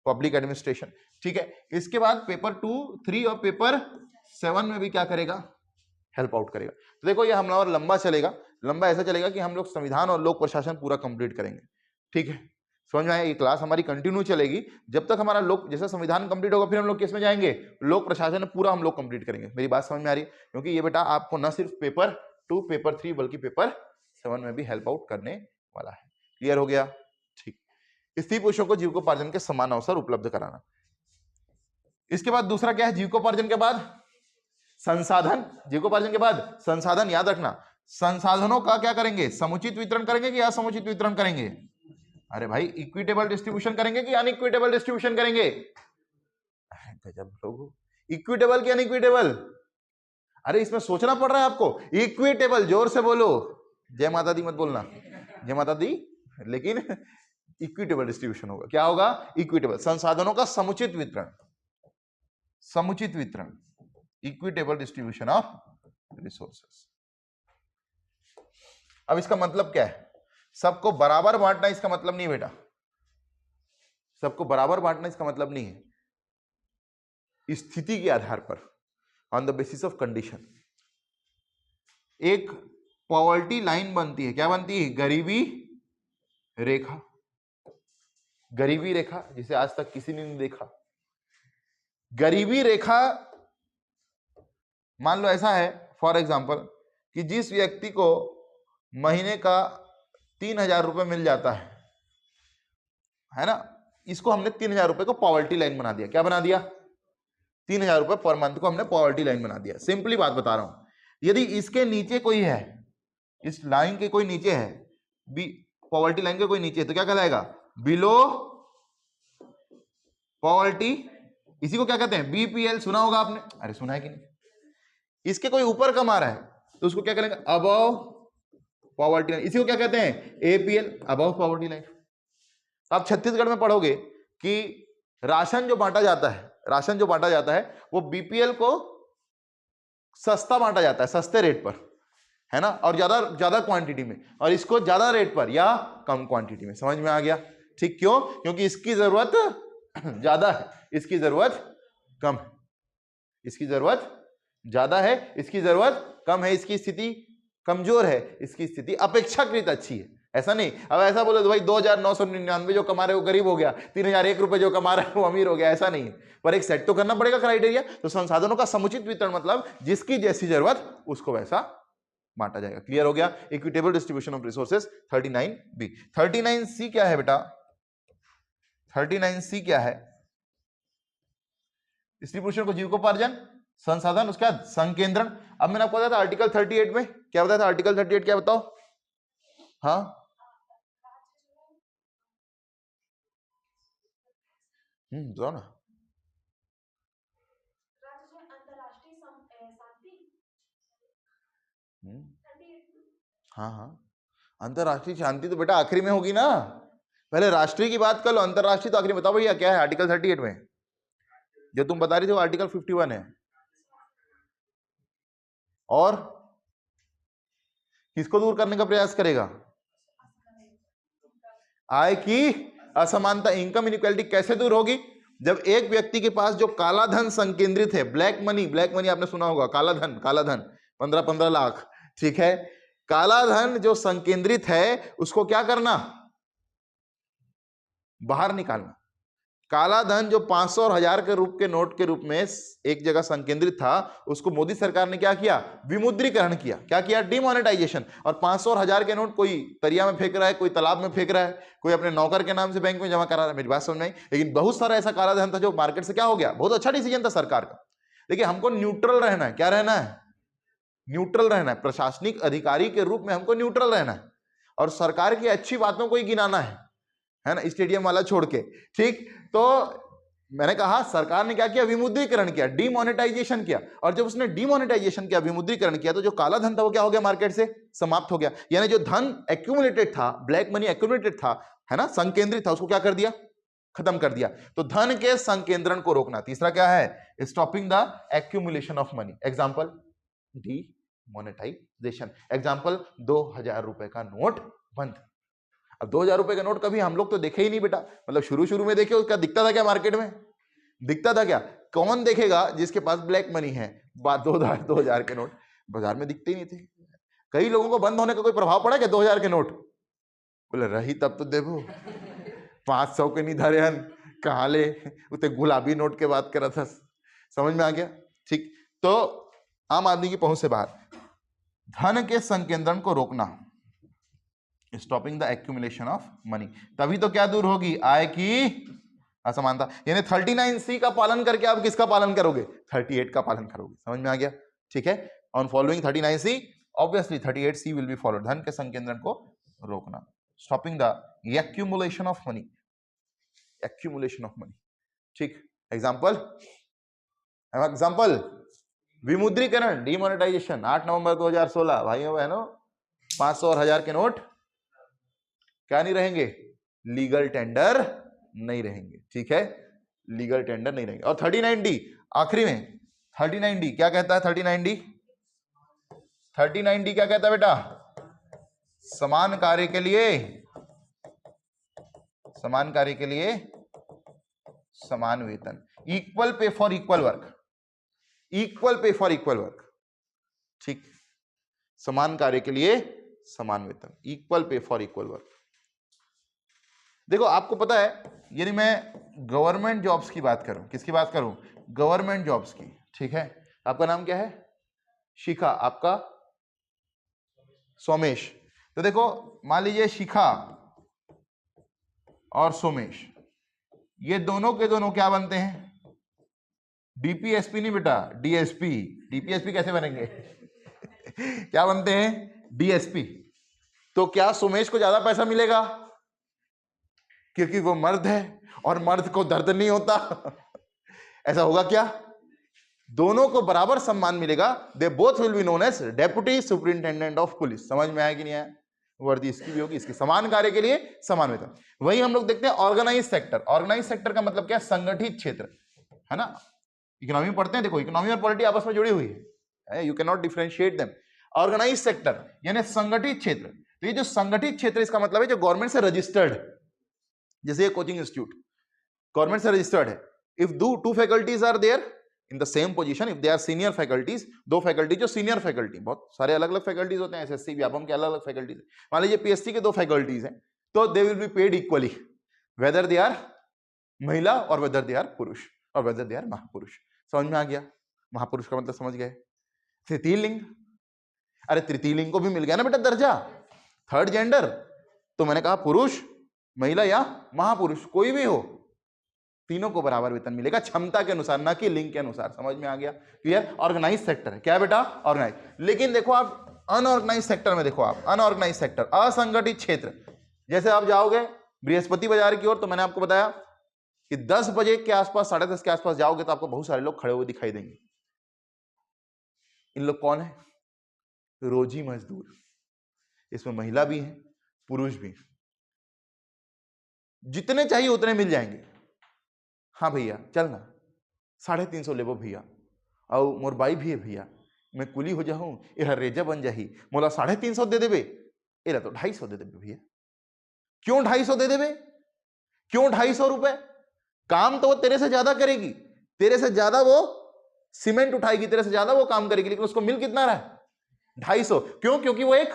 पब्लिक एडमिनिस्ट्रेशन, ठीक है। इसके बाद पेपर 2, 3 और पेपर 7 में भी क्या करेगा? हेल्प आउट करेगा। तो देखो ये हमारा लंबा चलेगा, लंबा ऐसा चलेगा कि हम लोग संविधान और लोक प्रशासन पूरा कंप्लीट करेंगे, ठीक है। समझ में आया? ये क्लास हमारी कंटिन्यू चलेगी जब तक हमारा लोक, जैसे संविधान कंप्लीट होगा फिर हम लोग किस में जाएंगे? लोक प्रशासन पूरा हम लोग कंप्लीट करेंगे। मेरी बात समझ में आ रही है? क्योंकि ये बेटा आपको न सिर्फ पेपर 2, पेपर 3 बल्कि पेपर 7 में भी हेल्प आउट करने वाला है। क्लियर हो गया? ठीक। स्त्री पुरुषों को जीविकोपार्जन के समान अवसर उपलब्ध कराना। इसके बाद दूसरा क्या है? जीविकोपार्जन के बाद संसाधन। जीविकोपार्जन के बाद संसाधन। याद रखना, संसाधनों का क्या करेंगे? समुचित वितरण करेंगे कि असमुचित वितरण करेंगे? अरे भाई इक्विटेबल डिस्ट्रीब्यूशन करेंगे कि अनइक्विटेबल डिस्ट्रीब्यूशन करेंगे? गजब लोग, इक्विटेबल कि अनइक्विटेबल? अरे इसमें सोचना पड़ रहा है आपको। इक्विटेबल, जोर से बोलो, जय माता दी मत बोलना, जय माता दी, लेकिन इक्विटेबल डिस्ट्रीब्यूशन होगा। क्या होगा? इक्विटेबल। संसाधनों का समुचित वितरण, समुचित वितरण, इक्विटेबल डिस्ट्रीब्यूशन ऑफ रिसोर्सेस। अब इसका मतलब क्या है? सबको बराबर बांटना इसका मतलब नहीं बेटा, सबको बराबर बांटना इसका मतलब नहीं है। स्थिति के आधार पर, on the basis of condition, एक पॉवर्टी लाइन बनती है। क्या बनती है? गरीबी रेखा। गरीबी रेखा जिसे आज तक किसी ने नहीं देखा। गरीबी रेखा मान लो ऐसा है फॉर एग्जाम्पल कि जिस व्यक्ति को महीने का 3,000 रुपए मिल जाता है ना, इसको हमने 3,000 रुपए को पॉवर्टी लाइन बना दिया। क्या बना दिया? 3,000 रुपए पर मंथ को हमने पॉवर्टी लाइन बना दिया। सिंपली बात बता रहा हूं, यदि इसके नीचे कोई है, इस लाइन के कोई नीचे है, पॉवर्टी लाइन के कोई नीचे है, तो क्या कहलाएगा? Below poverty. इसी को क्या कहते हैं? बीपीएल। सुना होगा आपने? अरे सुना है कि नहीं? इसके कोई ऊपर कमा रहा है तो उसको क्या करेंगे? Above poverty line. इसी को क्या कहते हैं? APL, above poverty line. आप छत्तीसगढ़ में पढ़ोगे कि राशन जो बांटा जाता है, राशन जो बांटा जाता है वो बीपीएल को सस्ता बांटा जाता है, सस्ते रेट पर, है ना, और ज्यादा क्वांटिटी में, और इसको ज्यादा रेट पर या कम क्वांटिटी में। समझ में आ गया? ठीक। क्यों? क्योंकि इसकी जरूरत ज्यादा है, इसकी जरूरत कम है। इसकी जरूरत ज्यादा है, इसकी जरूरत कम है। इसकी स्थिति कमजोर है, इसकी स्थिति अपेक्षाकृत अच्छी है। ऐसा नहीं, अब ऐसा बोले तो भाई 2,999 जो कमा रहे हो गरीब हो गया, 3,001 रुपए जो कमा रहे हो अमीर हो गया, ऐसा नहीं है। पर एक सेट तो करना पड़ेगा क्राइटेरिया। तो संसाधनों का समुचित वितरण मतलब जिसकी जैसी जरूरत उसको वैसा बांटा जाएगा। क्लियर हो गया? Equitable distribution of resources 39B। 39C क्या है बेटा? 39C क्या है? स्त्री पुरुषों को जीविकोपार्जन, संसाधन, उसके बाद संकेंद्रण। अब मैंने आपको बताया था आर्टिकल 38 में क्या बताया था? आर्टिकल 38 क्या बताओ? हाँ बताओ ना। हाँ हाँ, अंतरराष्ट्रीय शांति तो बेटा आखिरी में होगी ना, पहले राष्ट्रीय की बात कर लो, अंतरराष्ट्रीय तो आखिरी में। बताओ भैया क्या है आर्टिकल 38 में? जो तुम बता रही थी वो आर्टिकल 51 है। और किसको दूर करने का प्रयास करेगा? आय की असमानता, इनकम इनइक्वालिटी कैसे दूर होगी? जब एक व्यक्ति के पास जो काला धन संकेंद्रित है, ब्लैक मनी, ब्लैक मनी आपने सुना होगा, काला धन 15-15 लाख, ठीक है, काला धन जो संकेंद्रित है उसको क्या करना, बाहर निकालना। काला धन जो 500 और 1000 के रूप के नोट के रूप में एक जगह संकेंद्रित था, उसको मोदी सरकार ने क्या किया, विमुद्रीकरण किया। क्या किया, डिमोनेटाइजेशन। और 500 और 1000 के नोट कोई दरिया में फेंक रहा है, कोई तालाब में फेंक रहा है, कोई अपने नौकर के नाम से बैंक में जमा करा रहा है। मेरी बात समझ में आई? लेकिन बहुत सारा ऐसा काला धन था जो मार्केट से क्या हो गया। बहुत अच्छा डिसीजन था सरकार का। देखिए, हमको न्यूट्रल रहना है। क्या रहना है, न्यूट्रल रहना है। प्रशासनिक अधिकारी के रूप में हमको न्यूट्रल रहना है और सरकार की अच्छी बातों को ही गिनाना है ना, स्टेडियम वाला छोड़ के। ठीक, तो मैंने कहा सरकार ने क्या किया, विमुद्रीकरण किया, डिमोनेटाइजेशन किया। और जब उसने डिमोनेटाइजेशन किया, विमुद्रीकरण किया, तो जो काला धन था वो क्या हो गया, मार्केट से समाप्त हो गया। यानी जो धन एक्यूमुलेटेड था, ब्लैक मनी एक्यूमुलेटेड था, है ना, संकेंद्रित था, उसको क्या कर दिया, खत्म कर दिया। तो धन के संकेंद्रण को रोकना। तीसरा क्या है, stopping the accumulation of money. Example, demonetisation. Example, 2000 रुपए का नोट बंद। अब 2000 रुपए का नोट कभी हम लोग तो देखे ही नहीं बेटा। मतलब शुरू में देखे, उसका दिखता था क्या, मार्केट में दिखता था क्या? कौन देखेगा जिसके पास ब्लैक मनी है? बात 2000 के नोट बाजार में दिखते ही नहीं थे। कई लोगों को बंद होने का कोई प्रभाव पड़ा क्या 2000 के नोट? बोले रही तब तो देखो 500 के नहीं धरे हन, कहाँ ले उतने गुलाबी नोट के बात कर रहा था। समझ में आ गया? ठीक, तो आम आदमी की पहुंच से बाहर धन के संकेंद्रण को रोकना, stopping the accumulation of money. तभी तो क्या दूर होगी, आय की असमानता। यानी 39C का पालन करके आप किसका पालन करोगे, 38 का पालन करोगे। समझ में आ गया? ठीक है, on following 39C obviously 38C will be followed. धन के संकेंद्रण को रोकना, stopping the accumulation of money, accumulation of money. ठीक, एग्जाम्पल विमुद्रीकरण, डिमोनेटाइजेशन। 8 नवंबर 2016 भाइयों बहनों, 500 और 1000 के नोट क्या नहीं रहेंगे, लीगल टेंडर नहीं रहेंगे। ठीक है, लीगल टेंडर नहीं रहेंगे। और 39D आखिरी में, 39D क्या कहता है, 39D क्या कहता है बेटा, समान कार्य के लिए समान वेतन, equal pay for equal work, equal pay for equal work. ठीक, समान कार्य के लिए समान वेतन, equal pay for equal work. देखो आपको पता है, यदि मैं गवर्नमेंट जॉब्स की बात करूं, किसकी बात करूं, गवर्नमेंट जॉब्स की। ठीक है, आपका नाम क्या है, शिखा, आपका सोमेश। तो देखो मान लीजिए शिखा और सोमेश, ये दोनों के दोनों क्या बनते हैं, डीपीएसपी नहीं बेटा, डीएसपी। डीपीएसपी कैसे बनेंगे क्या बनते हैं, डीएसपी। तो क्या सोमेश को ज्यादा पैसा मिलेगा, क्योंकि वो मर्द है और मर्द को दर्द नहीं होता ऐसा होगा क्या? दोनों को बराबर सम्मान मिलेगा। They both will be known as deputy superintendent of police. समझ में आया कि नहीं आया? वर्दी इसकी भी होगी, इसकी समान कार्य के लिए समान वेतन। वही हम लोग देखते हैं ऑर्गेनाइज सेक्टर। ऑर्गेनाइज सेक्टर का मतलब क्या है, संगठित क्षेत्र, है ना। इकोनॉमी पढ़ते हैं, देखो इकोनॉमी और पॉलिटी आपस में जुड़ी हुई है, you can not differentiate them. Organise sector यानी संगठित क्षेत्र। तो ये जो संगठित क्षेत्र, इसका मतलब है जो गवर्नमेंट से रजिस्टर्ड, जैसे ये कोचिंग इंस्टीट्यूट गवर्नमेंट से रजिस्टर्ड है। If two faculties are there in the same position, if they are senior faculties, दो फैकल्टी जो सीनियर फैकल्टी, बहुत सारे अलग अलग फैकल्टीज होते हैं, एसएससी व्यापम के अलग अलग फैकल्टीज। मान लीजिए पीएससी के दो फैकल्टीज हैं, तो they will be paid equally, whether they are महिला और वेदर दे आर पुरुष और वेदर दे आर महापुरुष। समझ में आ गया? महापुरुष का मतलब समझ गए, तृतीय लिंग। अरे तृतीय लिंग को भी मिल गया ना बेटा दर्जा, थर्ड जेंडर। तो मैंने कहा पुरुष, महिला या महापुरुष कोई भी हो, तीनों को बराबर वेतन मिलेगा, क्षमता के अनुसार, ना कि लिंग के अनुसार। समझ में आ गया? क्लियर? ऑर्गेनाइज सेक्टर है क्या बेटा, ऑर्गेनाइज। लेकिन देखो आप अनऑर्गेनाइज सेक्टर में, देखो आप अनऑर्गेनाइज सेक्टर, असंगठित क्षेत्र। जैसे आप जाओगे बृहस्पति बाजार की ओर, तो मैंने आपको बताया कि 10 बजे के आसपास, 10:30 के आसपास जाओगे तो आपको बहुत सारे लोग खड़े हुए दिखाई देंगे। इन लोग कौन है? रोजी मजदूर। इसमें महिला भी है, पुरुष भी। जितने चाहिए उतने मिल जाएंगे। हाँ भैया चलना, 350 लेबो भैया, और मोर बाई भी है भैया, मैं कुली हो जाऊं, यह रेजा बन जाही, मोला 350 दे देबे, एरा तो 250 दे देबे भैया। क्यों 250 दे देबे? क्यों 250 रुपए? काम तो वो तेरे से ज्यादा करेगी, तेरे से ज्यादा वो सीमेंट उठाएगी, तेरे से ज्यादा वो काम करेगी, लेकिन उसको मिल कितना रहा है? 250। क्यों? क्योंकि वो एक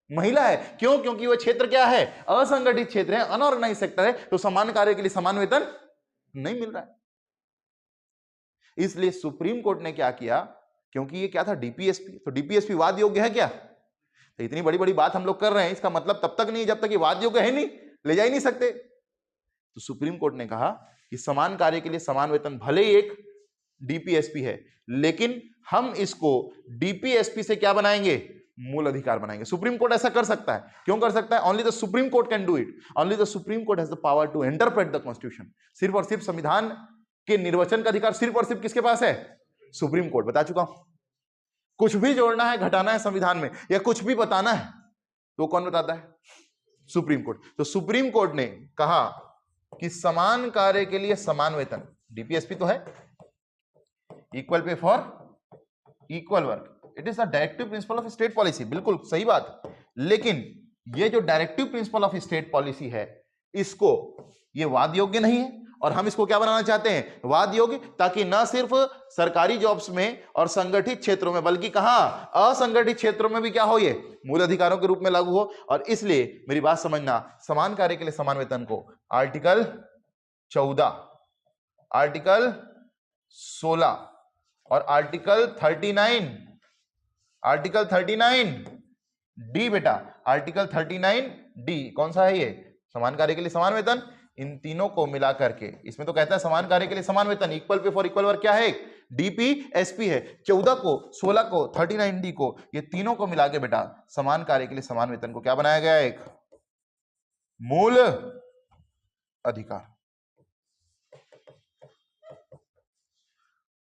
महिला है। क्यों? क्योंकि वह क्षेत्र क्या है? असंगठित क्षेत्र है, अनऑर्गेनाइज सेक्टर है, तो समान कार्य के लिए समान वेतन नहीं मिल रहा है। इसलिए सुप्रीम कोर्ट ने क्या किया, क्योंकि ये क्या था? डीपीएसपी, तो डीपीएसपी वाद योग्य है क्या? तो इतनी बड़ी बड़ी बात हम लोग कर रहे हैं, इसका मतलब तब तक नहीं जब तक ये वाद योग्य है नहीं, ले जा ही नहीं सकते। तो सुप्रीम कोर्ट ने कहा कि समान कार्य के लिए समान वेतन भले ही एक डीपीएसपी है, लेकिन हम इसको डीपीएसपी से क्या बनाएंगे? मूल अधिकार बनाएंगे। सुप्रीम कोर्ट ऐसा कर सकता है। क्यों कर सकता है? Only the supreme court can do it. Only the supreme court has the power to interpret the constitution. सिर्फ और सिर्फ संविधान के निर्वचन का अधिकार सिर्फ और सिर्फ किसके पास है? Supreme court. बता चुका हूं। कुछ भी जोड़ना है, घटाना है संविधान में, या कुछ भी बताना है, तो कौन बताता है? Supreme court. तो सुप्रीम कोर्ट ने कहा कि समान कार्य के लिए समान वेतन, डीपीएसपी तो है, equal pay for equal work, it is the directive principle of state policy. बिल्कुल सही बात। लेकिन ये जो directive principle of state policy है, इसको ये वाद योग्य नहीं है, और हम इसको क्या बनाना चाहते हैं? वाद योग्य, ताकि ना सिर्फ सरकारी जॉब्स में और संगठित क्षेत्रों में, बल्कि कहां? असंगठित क्षेत्रों में भी क्या हो? ये मूल अधिकारों के रूप में लागू हो। और इसलिए मेरी बात समझना, समान कार्य के लिए समान वेतन को आर्टिकल 14, आर्टिकल 16 और आर्टिकल 39, आर्टिकल 39 डी, बेटा आर्टिकल 39 डी कौन सा है? ये समान कार्य के लिए समान वेतन। इन तीनों को मिला करके, इसमें तो कहता है समान कार्य के लिए समान वेतन, equal pay for equal work क्या है? डीपीएसपी है। 14 को, 16 को, 39 डी को, ये तीनों को मिला के बेटा समान कार्य के लिए समान वेतन को क्या बनाया गया? एक मूल अधिकार।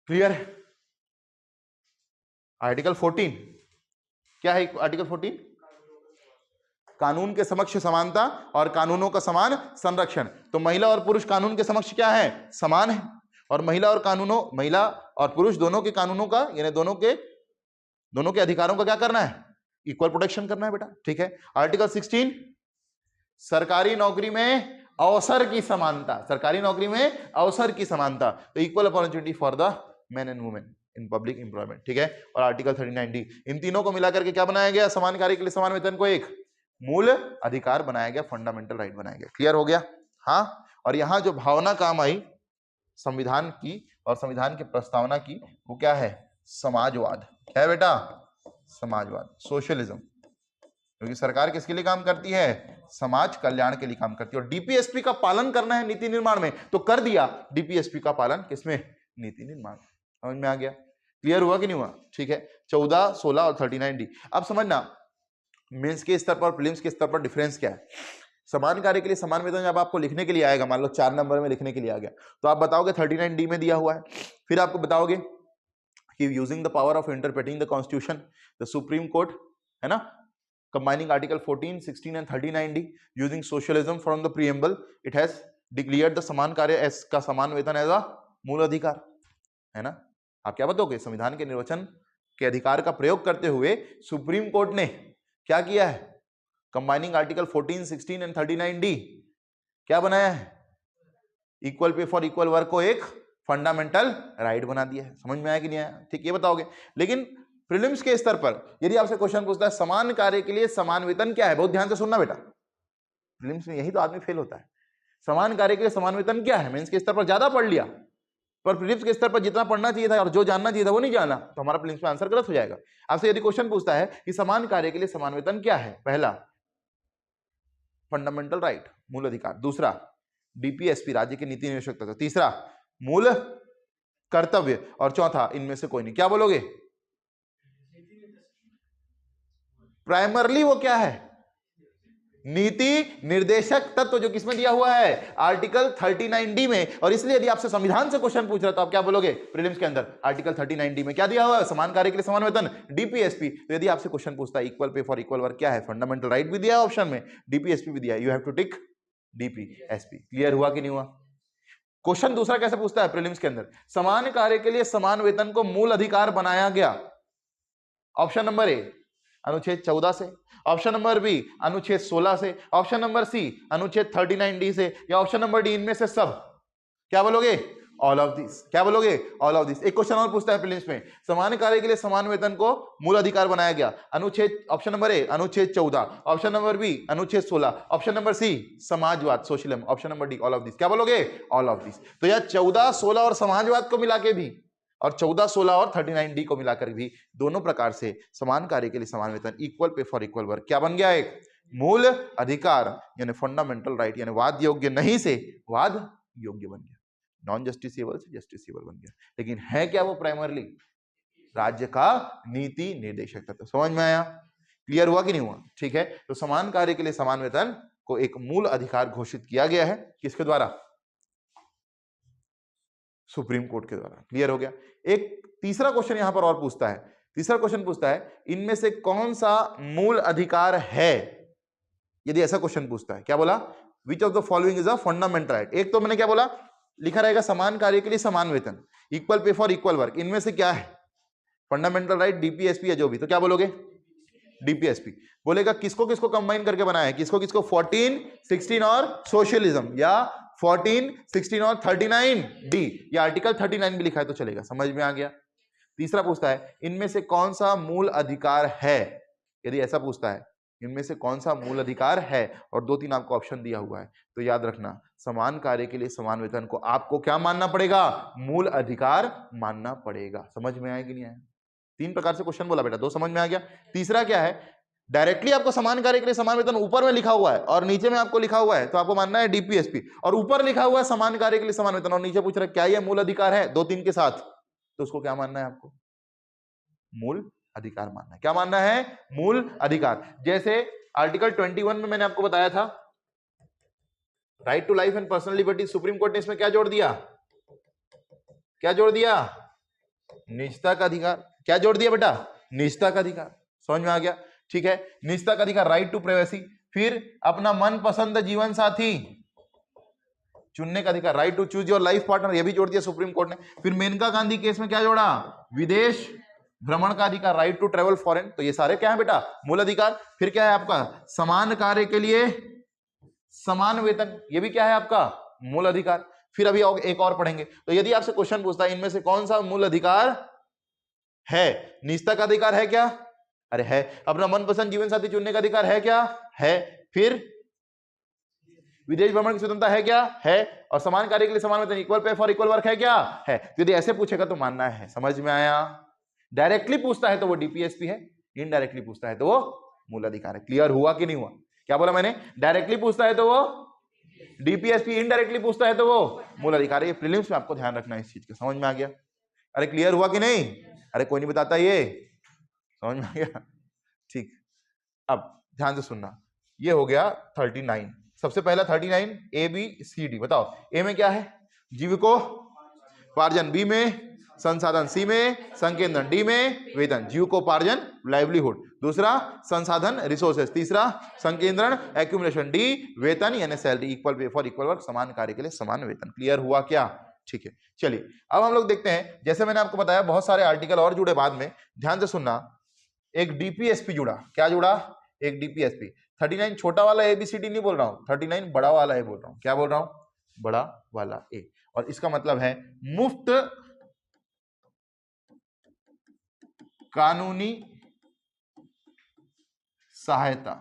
क्लियर है? आर्टिकल 14 क्या है? आर्टिकल 14 कानून के समक्ष समानता और कानूनों का समान संरक्षण। तो महिला और पुरुष कानून के समक्ष क्या है? समान है। और महिला और पुरुष दोनों के कानूनों का, यानी दोनों के अधिकारों का क्या करना है? इक्वल प्रोटेक्शन करना है बेटा। ठीक है। आर्टिकल 16 सरकारी नौकरी में अवसर की समानता, सरकारी नौकरी में अवसर की समानता, तो equal opportunity for the main and women in public employment. ठीक है। और आर्टिकल 39 डी, इन तीनों को मिलाकर के क्या बनाया गया? समान कार्य के लिए समान वेतन को एक मूल अधिकार बनाया गया, फंडामेंटल राइट बनाया गया। क्लियर हो गया? हाँ। और यहां जो भावना काम आई संविधान की और संविधान की प्रस्तावना की, वो क्या है? समाजवाद है बेटा, समाजवाद, सोशलिज्म। क्योंकि सरकार किसके लिए काम करती है? समाज कल्याण के लिए काम करती है। और डीपीएसपी का पालन करना है नीति निर्माण में, तो कर दिया डीपीएसपी का पालन किसमें? नीति निर्माण। समझ में आ गया? क्लियर हुआ कि नहीं हुआ? ठीक है। 14, 16 और 39 डी। अब समझना मेंस के स्तर पर, प्रीलिम्स के स्तर पर डिफरेंस क्या है। समान कार्य के लिए समान वेतन जब आपको लिखने के लिए आएगा, मान लो 4 नंबर में लिखने के लिए आ गया, तो आप बताओगे 39 डी में दिया हुआ है। फिर आपको बताओगे कि using the power of interpreting the constitution, the supreme court, है ना, combining article 14, 16 and 39 D using socialism from the preamble, it has declared the समान कार्य एस का समान वेतन एज अ मूल अधिकार, है ना। आप क्या बताओगे? संविधान के निर्वचन के अधिकार का प्रयोग करते हुए सुप्रीम कोर्ट ने क्या किया है? कंबाइनिंग आर्टिकल 14, 16 एंड 39 डी क्या बनाया है? Equal pay for equal work को एक फंडामेंटल राइट बना दिया है। समझ में आया कि नहीं आया? ठीक, ये बताओगे। लेकिन प्रीलिम्स के स्तर पर यदि आपसे क्वेश्चन पूछता है समान कार्य के लिए समान वेतन क्या है, बहुत ध्यान से सुनना बेटा, प्रीलिम्स में यही तो आदमी फेल होता है। समान कार्य के लिए समान वेतन क्या है? मेंस के स्तर पर ज्यादा पढ़ लिया, पर प्रीलिम्स के स्तर पर जितना पढ़ना चाहिए था और जो जानना चाहिए था वो नहीं जाना, तो हमारा प्रीलिम्स में आंसर गलत हो जाएगा। आपसे यदि क्वेश्चन पूछता है कि समान कार्य के लिए समान वेतन क्या है, पहला फंडामेंटल राइट, मूल अधिकार, दूसरा डीपीएसपी, राज्य की नीति निदेशक तत्व, तीसरा मूल कर्तव्य, और चौथा इनमें से कोई नहीं, क्या बोलोगे? प्राइमरली वो क्या है? नीति निर्देशक तत्व, जो किसमें दिया हुआ है? आर्टिकल 39 डी में। और इसलिए यदि आपसे संविधान से क्वेश्चन पूछ रहा तो आप क्या बोलोगे प्रीलिम्स के अंदर? आर्टिकल 39 डी में क्या दिया हुआ है? समान कार्य के लिए समान वेतन, डीपीएसपी। तो यदि आपसे क्वेश्चन पूछता है equal pay for equal work क्या है, फंडामेंटल राइट भी दिया है ऑप्शन में, डीपीएसपी भी दिया है, you have to tick DPSP. Clear हुआ कि नहीं हुआ? क्वेश्चन दूसरा कैसे पूछता है प्रीलिम्स के अंदर? समान कार्य के लिए समान वेतन को मूल अधिकार बनाया गया, ऑप्शन नंबर ए अनुच्छेद 14 से, ऑप्शन नंबर बी अनुच्छेद 16 से, ऑप्शन नंबर सी अनुच्छेद 39 डी से, या ऑप्शन नंबर डी इनमें से सब। क्या बोलोगे? All of this. क्या बोलोगे? All of this. एक क्वेश्चन और पूछता है प्रीलिम्स में, समान कार्य के लिए समान वेतन को मूल अधिकार बनाया गया। अनुच्छेद, ऑप्शन नंबर ए अनुच्छेद 14, ऑप्शन नंबर बी अनुच्छेद 16, ऑप्शन नंबर सी समाजवाद socialism, option number D all of this. क्या बोलोगे? All of this. तो यह 14, 16 और समाजवाद को मिला के भी, और 14, 16 और 39D को मिलाकर भी दोनों प्रकार से समान कार्य के लिए समान वेतन, equal pay for equal work, क्या बन गया? एक मूल अधिकार यानी फंडामेंटल राइट, यानी वाद योग्य नहीं से वाद योग्य बन गया, नॉन जस्टिसेबल से जस्टिसेबल बन गया। लेकिन है क्या वो? प्राइमरली राज्य का नीति निर्देशक तत्व। समझ में आया? क्लियर हुआ कि नहीं हुआ? ठीक है, तो समान कार्य के लिए समान वेतन को एक मूल अधिकार घोषित किया गया है, किसके द्वारा? सुप्रीम कोर्ट के द्वारा। क्लियर हो गया? एक तीसरा क्वेश्चन यहां पर और पूछता है, तीसरा क्वेश्चन पूछता है इनमें से कौन सा मूल अधिकार है? यदि ऐसा क्वेश्चन पूछता है, क्या बोला? विच of the following is a fundamental right. एक तो मैंने क्या बोला, लिखा रहेगा समान कार्य के लिए समान वेतन, equal pay for equal work, इनमें से क्या है फंडामेंटल राइट? डीपीएसपी या जो भी, तो क्या बोलोगे? डीपीएसपी। बोलेगा किसको किसको कंबाइन करके बनाया है, किसको किसको? 14, 16 और सोशलिज्म, या 14, 16 और 39D, या आर्टिकल 39 भी लिखा है तो चलेगा। समझ में आ गया? तीसरा पूछता है इनमें से कौन सा मूल अधिकार है। यदि ऐसा पूछता है इनमें से कौन सा मूल अधिकार है, और 2-3 आपको ऑप्शन दिया हुआ है, तो याद रखना समान कार्य के लिए समान वेतन को आपको क्या मानना पड़ेगा? मूल अधिकार मानना पड़ेगा। समझ में आया कि नहीं आया? 3 प्रकार से क्वेश्चन बोला बेटा, 2 समझ में आ गया। तीसरा क्या है, डायरेक्टली आपको समान कार्य के लिए समान वेतन ऊपर में लिखा हुआ है और नीचे में आपको लिखा हुआ है, तो आपको मानना है डीपीएसपी, और ऊपर लिखा हुआ है समान कार्य के लिए समान वेतन और नीचे पूछ रहा है क्या यह मूल अधिकार है 2-3 के साथ, तो उसको क्या मानना है? आपको मूल अधिकार मानना है। क्या मानना है? मूल अधिकार। जैसे आर्टिकल 21 में मैंने आपको बताया था right to life and personal liberty, supreme court ने इसमें क्या जोड़ दिया? क्या जोड़ दिया? निजता का अधिकार। क्या जोड़ दिया बेटा? निजता का अधिकार। समझ में आ गया? ठीक है, निजता का अधिकार, राइट टू प्राइवेसी। फिर अपना मनपसंद जीवन साथी चुनने का अधिकार, right to choose your life partner, ये भी जोड़ दिया सुप्रीम कोर्ट ने। फिर मेनका गांधी केस में क्या जोड़ा? विदेश भ्रमण का अधिकार, राइट टू ट्रेवल फॉरेन। तो ये सारे क्या है बेटा? मूल अधिकार। फिर क्या है आपका? समान कार्य के लिए समान वेतन, ये भी क्या है आपका? मूल अधिकार। फिर अभी एक और पढ़ेंगे। तो यदि आपसे क्वेश्चन पूछता है इनमें से कौन सा मूल अधिकार है, निजता का अधिकार है क्या? अरे है। अपना मनपसंद जीवन साथी चुनने का अधिकार है क्या? है। फिर विदेश भ्रमण की स्वतंत्रता है क्या? है। और समान कार्य के लिए समान वेतन, equal pay for equal work है क्या? है। तो यदि ऐसे पूछेगा तो मानना है। समझ में आया? डायरेक्टली पूछता है तो वो डीपीएसपी है, इनडायरेक्टली पूछता है तो वो मूल अधिकार है। क्लियर हुआ कि नहीं हुआ? क्या बोला मैंने? डायरेक्टली पूछता है तो वो डीपीएसपी, इनडायरेक्टली पूछता है तो वो मूल अधिकार है। ये प्रीलिम्स में आपको ध्यान रखना है इस चीज का। समझ में आ गया? अरे क्लियर हुआ कि नहीं? अरे कोई नहीं बताता, ये समझ में आ गया? ठीक, अब ध्यान से सुनना। ये हो गया 39। सबसे पहला 39 ABCD। बताओ ए में क्या है? जीविकोपार्जन, बी में संसाधन, सी में संकेंद्रण, डी में वेतन। जीविकोपार्जन लाइवलीहुड, दूसरा संसाधन रिसोर्सेस, तीसरा संकेंद्रण एक्यूमुलेशन, डी वेतन यानी salary, equal pay for equal work, समान कार्य के लिए समान वेतन। क्लियर हुआ क्या? ठीक है, चलिए अब हम लोग देखते हैं। जैसे मैंने आपको बताया बहुत सारे आर्टिकल और जुड़े बाद में, ध्यान से सुनना। एक डीपीएसपी जुड़ा। क्या जुड़ा? एक डीपीएसपी। 39 छोटा वाला ABCD नहीं बोल रहा हूं, 39 बड़ा वाला ए बोल रहा हूं। क्या बोल रहा हूं? बड़ा वाला ए। और इसका मतलब है मुफ्त कानूनी सहायता,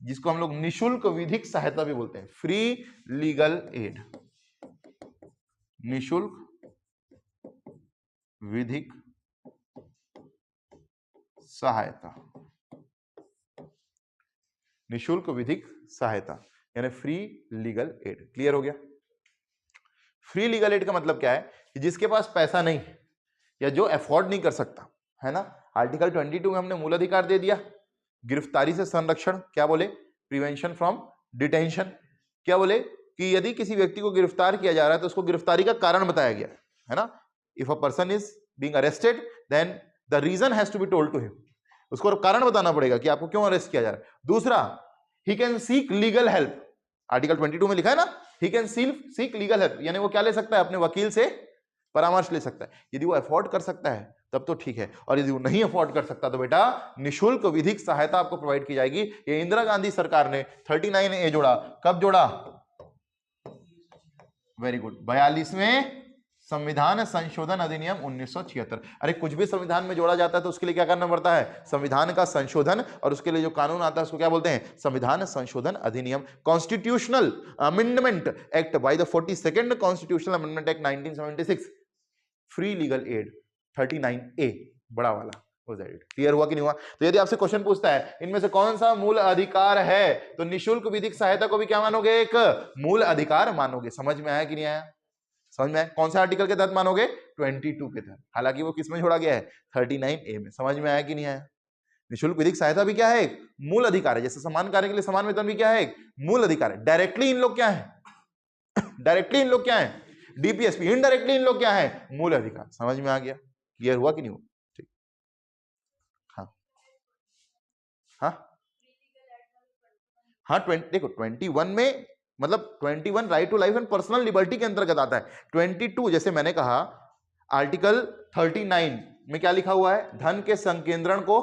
जिसको हम लोग निशुल्क विधिक सहायता भी बोलते हैं, फ्री लीगल एड, निशुल्क विधिक सहायता, निशुल्क विधिक सहायता यानी फ्री लीगल एड। क्लियर हो गया? फ्री लीगल एड का मतलब क्या है? कि जिसके पास पैसा नहीं या जो अफोर्ड नहीं कर सकता, है ना। आर्टिकल 22 में हमने मूल अधिकार दे दिया, गिरफ्तारी से संरक्षण, क्या बोले? Prevention from detention. क्या बोले? कि यदि किसी व्यक्ति को गिरफ्तार किया जा रहा है तो उसको गिरफ्तारी का कारण बताया गया है ना। If a person is being arrested then the reason has to be told to him, उसको कारण बताना पड़ेगा कि आपको क्यों अरेस्ट किया जा रहा है। दूसरा, he can seek legal help, article 22 में लिखा है ना, he can seek legal help, यानी वो क्या ले सकता है? अपने वकील से परामर्श ले सकता है। यदि वो अफोर्ड कर सकता है तब तो ठीक है, और यदि वो नहीं अफोर्ड कर सकता तो बेटा निशुल्क विधिक सहायता आपको प्रोवाइड की जाएगी। ये इंदिरा गांधी सरकार ने 39A जोड़ा। कब जोड़ा? Very good. 42वें संविधान संशोधन अधिनियम 1976। अरे कुछ भी संविधान में जोड़ा जाता है तो उसके लिए क्या करना पड़ता है, संविधान का संशोधन, और उसके लिए जो कानून आता है उसको क्या बोलते हैं, संविधान संशोधन अधिनियम। Constitutional amendment act by the 42nd constitutional amendment act 1976, free legal add 39A बड़ा वाला। क्लियर हुआ कि नहीं हुआ? तो यदि आपसे क्वेश्चन पूछता है इनमें से कौन सा मूल अधिकार है, तो निशुल्क विधिक सहायता को भी क्या मानोगे, एक मूल अधिकार मानोगे। समझ में आया कि नहीं आया? समझ में आया? कौन सा आर्टिकल के तहत मानोगे, 22 के तहत। हालांकि वो किसमें जोड़ा गया है, 39A में। समझ में आया कि नहीं आया? निशुल्क विधिक सहायता भी क्या है, एक मूल अधिकार है। जैसे समान कार्य के लिए समान वेतन भी क्या है, एक मूल अधिकार है। डायरेक्टली इन लोग क्या है, डायरेक्टली इन लोग क्या है, डीपीएसपी। इनडायरेक्टली इन लोग क्या है, मूल अधिकार। समझ में आ गया? क्लियर हुआ कि नहीं हुआ? ठीक, हाँ हाँ 20 देखो 21 में मतलब 21 right to life and personal liberty के अंतर्गत आता है। 22 जैसे मैंने कहा आर्टिकल 39 में क्या लिखा हुआ है, धन के संकेंद्रण को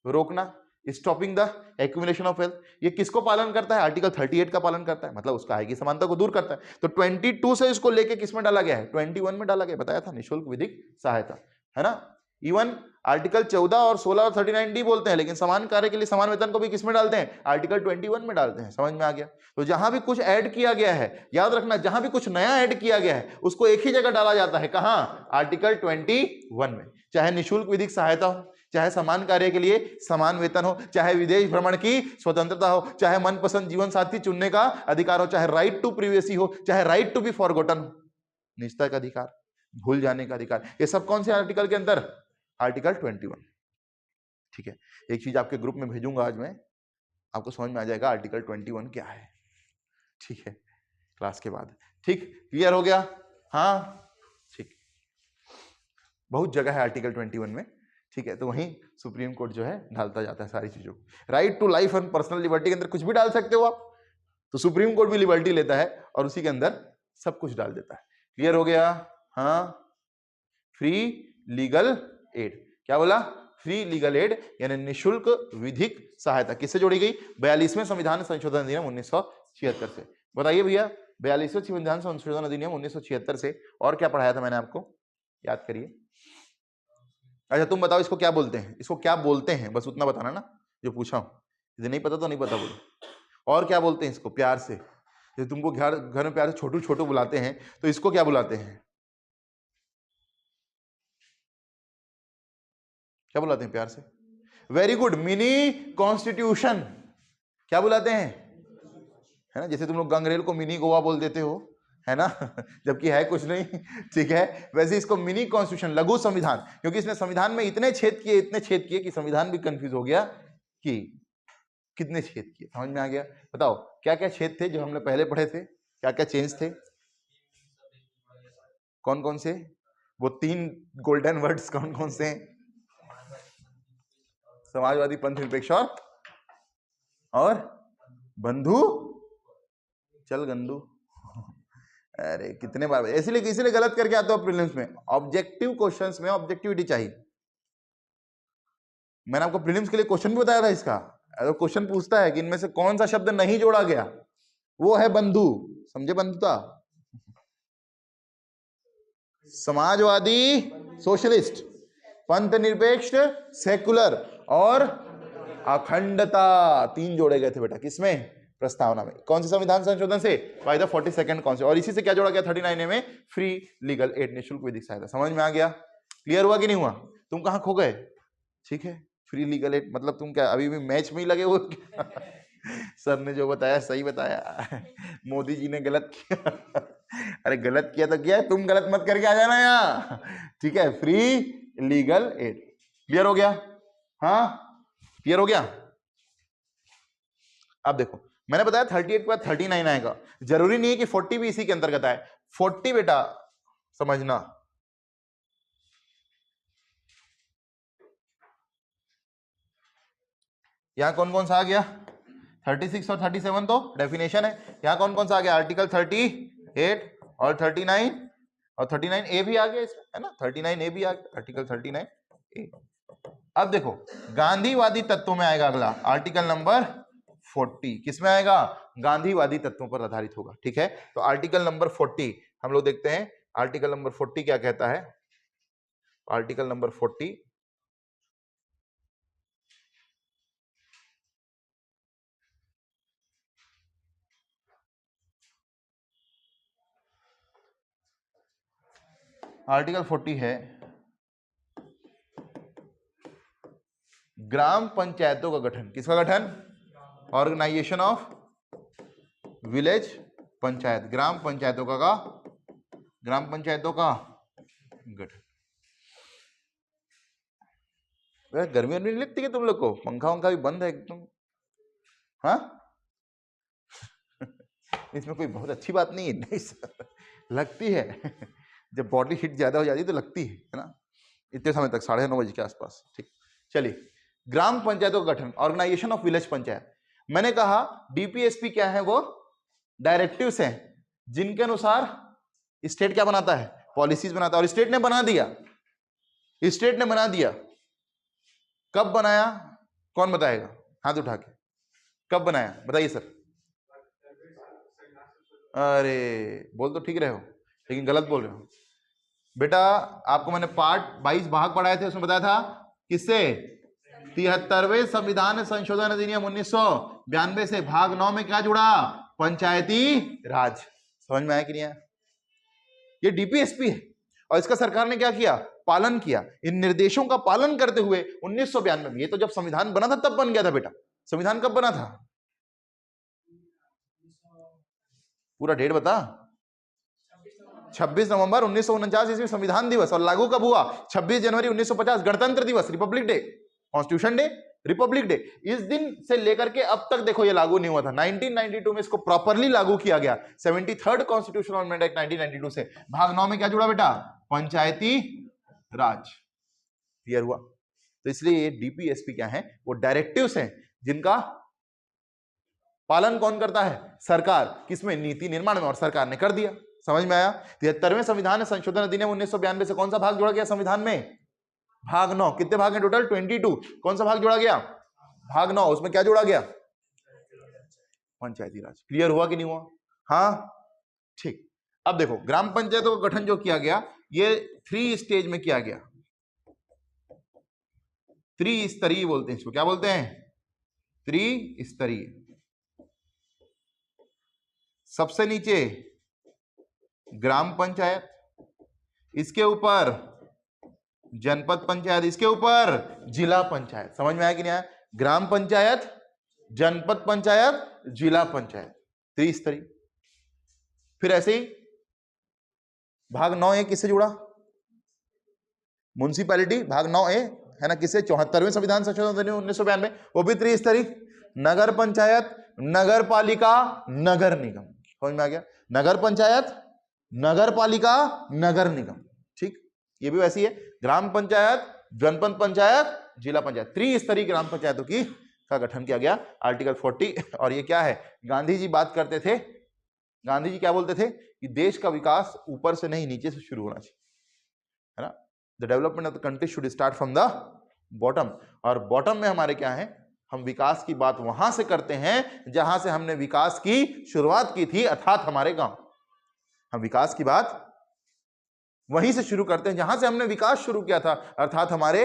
रोकना, stopping the accumulation of wealth. ये किसको पालन करता है, आर्टिकल 38 का पालन करता है, मतलब उसका आय की समानता को दूर करता है। तो 22 से इसको लेके किस में डाला गया है, 21 में डाला गया। बताया था निशुल्क विधिक सहायता, है ना। इवन आर्टिकल 14 और 16 और 39D बोलते हैं, लेकिन समान कार्य के लिए समान वेतन को भी किसमें डालते हैं, आर्टिकल 21 में डालते हैं। समझ में आ गया? तो जहां भी कुछ ऐड किया गया है, याद रखना, जहां भी कुछ नया ऐड किया गया है उसको एक ही जगह डाला जाता है। कहां, आर्टिकल 21 में। चाहे निशुल्क विधिक सहायता हो, चाहे समान कार्य के लिए समान वेतन हो, चाहे विदेश भ्रमण की स्वतंत्रता हो, चाहे मनपसंद जीवन साथी चुनने का अधिकार हो, चाहे राइट टू प्रिवेसी हो, चाहे राइट टू बी फॉरगॉटन हो, निजता का अधिकार, भूल जाने का अधिकार, ये सब कौन से आर्टिकल के अंदर, आर्टिकल 21। ठीक है, एक चीज आपके ग्रुप में भेजूंगा आज मैं, आपको समझ में आ जाएगा आर्टिकल 21 क्या है। ठीक है, क्लास के बाद। ठीक, क्लियर हो गया? हाँ ठीक, बहुत जगह है आर्टिकल 21 में। ठीक है, तो वहीं सुप्रीम कोर्ट जो है ढालता जाता है सारी चीजों को। Right to life and personal liberty के अंदर कुछ भी डाल सकते हो आप, तो सुप्रीम कोर्ट भी लिबर्टी लेता है और उसी के अंदर सब कुछ डाल देता है। क्लियर हो गया? हाँ, फ्री लीगल एड, क्या बोला, फ्री लीगल एड यानी निशुल्क विधिक सहायता किससे जोड़ी गई, 42वें संविधान संशोधन अधिनियम 1976 से। बताइए भैया, 42वें संविधान संशोधन अधिनियम 1976 से और क्या पढ़ाया था मैंने आपको, याद करिए। अच्छा तुम बताओ इसको क्या बोलते हैं, इसको क्या बोलते हैं, बस उतना बताना ना जो पूछा हूं। यदि नहीं पता तो नहीं पता बोलो। और क्या बोलते हैं इसको प्यार से, जैसे तुमको घर में प्यार से छोटू छोटू बुलाते हैं, तो इसको क्या बुलाते हैं, क्या बुलाते हैं प्यार से? Very good, mini constitution. क्या बुलाते हैं, है ना। जैसे तुम लोग गंगरेल को मिनी गोवा बोल देते हो, है ना, जबकि है कुछ नहीं। ठीक है, वैसे इसको मिनी कॉन्स्टिट्यूशन, लघु संविधान, क्योंकि इसने संविधान में इतने छेद किए कि संविधान भी कंफ्यूज हो गया कि कितने छेद किए। समझ में आ गया? बताओ क्या क्या छेद थे जो हमने पहले पढ़े थे, क्या क्या चेंज थे, कौन कौन से, वो 3 गोल्डन वर्ड्स कौन कौन से हैं, समाजवादी, पंथ निरपेक्ष और बंधु चल गंदू। अरे कितने बार, इसीलिए गलत करके आते हो प्रीलिम्स में। ऑब्जेक्टिव क्वेश्चंस में ऑब्जेक्टिविटी चाहिए। मैंने आपको प्रीलिम्स के लिए क्वेश्चन भी बताया था इसका। अगर क्वेश्चन पूछता है कि इनमें से कौन सा शब्द नहीं जोड़ा गया, वो है बंधु। समझे, बंधुता, समाजवादी सोशलिस्ट, पंथ निरपेक्ष सेकुलर और अखंडता, 3 जोड़े गए थे बेटा, किसमें, प्रस्तावना में। कौन से संविधान संशोधन से, बाय द 42nd कॉन्स्टिट्यूशन। और इसी से क्या जोड़ा गया 39A में, फ्री लीगल एड, निशुल्क विधिक सहायता। समझ में आ गया? क्लियर हुआ कि नहीं हुआ? तुम कहां खो गए? ठीक है, फ्री लीगल एड मतलब तुम क्या अभी भी मैच में ही लगे हुए? सर ने जो बताया सही बताया, मोदी जी ने गलत किया। अरे गलत किया तो किया है, तुम गलत मत करके आ जाना यहाँ। ठीक है, फ्री लीगल एड। क्लियर हो गया? हाँ क्लियर हो गया? अब देखो मैंने बताया 38 के बाद 39 आएगा, जरूरी नहीं है कि 40 भी इसी के अंतर्गत आए। 40 बेटा समझना, यहां कौन कौन सा आ गया, 36 और 37 तो डेफिनेशन है। यहां कौन कौन सा आ गया, आर्टिकल 38 और 39 और 39A भी आ गया इसमें, है ना। 39A भी आ गया, आर्टिकल 39A। अब देखो गांधीवादी तत्वों में आएगा अगला, आर्टिकल नंबर 40 किसमें आएगा? गांधीवादी तत्वों पर आधारित होगा। ठीक है, तो आर्टिकल नंबर 40 हम लोग देखते हैं। आर्टिकल नंबर 40 क्या कहता है? आर्टिकल नंबर 40 आर्टिकल 40 है ग्राम पंचायतों का गठन। किसका गठन? ऑर्गेनाइजेशन ऑफ विलेज पंचायत, ग्राम पंचायतों का गठन। गर्मी नहीं लगती है तुम लोग को? पंखा वंखा भी बंद है एकदम। हाँ इसमें कोई बहुत अच्छी बात नहीं है। नहीं सर, लगती है जब बॉडी हीट ज्यादा हो जाती है तो लगती है ना, इतने समय तक 9:30 बजे के आसपास। ठीक, चलिए, ग्राम पंचायतों का गठन, ऑर्गेनाइजेशन ऑफ विलेज पंचायत। मैंने कहा डीपीएसपी क्या है? वो डायरेक्टिव्स हैं जिनके अनुसार स्टेट क्या बनाता है? पॉलिसीज बनाता है। और स्टेट ने बना दिया। कब बनाया? कौन बताएगा? हाथ उठा के। कब बनाया बताइए सर। अरे बोल तो ठीक रहे हो लेकिन गलत बोल रहे हो बेटा। आपको मैंने पार्ट 22 भाग पढ़ाए थे, उसमें बताया था किससे? 73वें संविधान संशोधन अधिनियम 1992 से भाग 9 में क्या जुड़ा? पंचायती राज। समझ में आया कि नहीं आया? ये डीपीएसपी है और इसका सरकार ने क्या किया? पालन किया। इन निर्देशों का पालन करते हुए 1992 में, ये तो जब संविधान बना था तब बन गया था बेटा। संविधान कब बना था? पूरा डेट बता। 26 नवंबर 1949 ईस्वी संविधान दिवस। और लागू कब हुआ? 26 जनवरी 1950 गणतंत्र दिवस, Republic day, constitution day, Republic day. इस दिन से लेकर के अब तक देखो ये लागू नहीं हुआ था। 1992 में इसको प्रॉपरली लागू किया गया। 73rd कॉन्स्टिट्यूशनल अमेंडमेंट एक्ट 1992 से भाग 9 में क्या जुड़ा बेटा? पंचायती राज। क्लियर हुआ? तो इसलिए डीपीएसपी क्या है? वो डायरेक्टिव्स हैं जिनका पालन कौन करता है? सरकार। किसमें? नीति निर्माण में। और सरकार ने कर दिया। समझ में आया? 73वें संविधान संशोधन अधिनियम 1992 से कौन सा भाग जोड़ा गया संविधान में? भाग 9। कितने भाग हैं टोटल? 22। कौन सा भाग जोड़ा गया? भाग 9। उसमें क्या जोड़ा गया? पंचायती राज। क्लियर हुआ कि नहीं हुआ? हाँ ठीक। अब देखो, ग्राम पंचायतों का गठन जो किया गया ये 3 स्टेज में किया गया। 3 स्तरीय बोलते हैं इसको। क्या बोलते हैं? 3 स्तरीय। सबसे नीचे ग्राम पंचायत, इसके ऊपर जनपद पंचायत, इसके ऊपर जिला पंचायत। समझ में आया कि नहीं आया? ग्राम पंचायत, जनपद पंचायत, जिला पंचायत, 3 स्तरीय। फिर ऐसे ही भाग 9A किससे जुड़ा? म्युनिसिपैलिटी। भाग 9A है ना, किससे? 74वें संविधान संशोधन अधिनियम 1992, वो भी 3 स्तरीय। नगर पंचायत, नगर पालिका, नगर निगम। समझ में आ गया? नगर पंचायत, नगर पालिका, नगर निगम। ठीक, ये भी वैसी है। ग्राम पंचायत, जनपद पंचायत, जिला पंचायत, 3 स्तरीय ग्राम पंचायतों की का गठन किया गया आर्टिकल 40। और ये क्या है? गांधी जी बात करते थे। गांधी जी क्या बोलते थे कि देश का विकास ऊपर से नहीं नीचे से शुरू होना चाहिए, है ना। The development of the country should start from the bottom. और बॉटम में हमारे क्या है? हम विकास की बात वहां से करते हैं जहां से हमने विकास की शुरुआत की थी, अर्थात हमारे गांव। हम विकास की बात वहीं से शुरू करते हैं जहां से हमने विकास शुरू किया था, अर्थात हमारे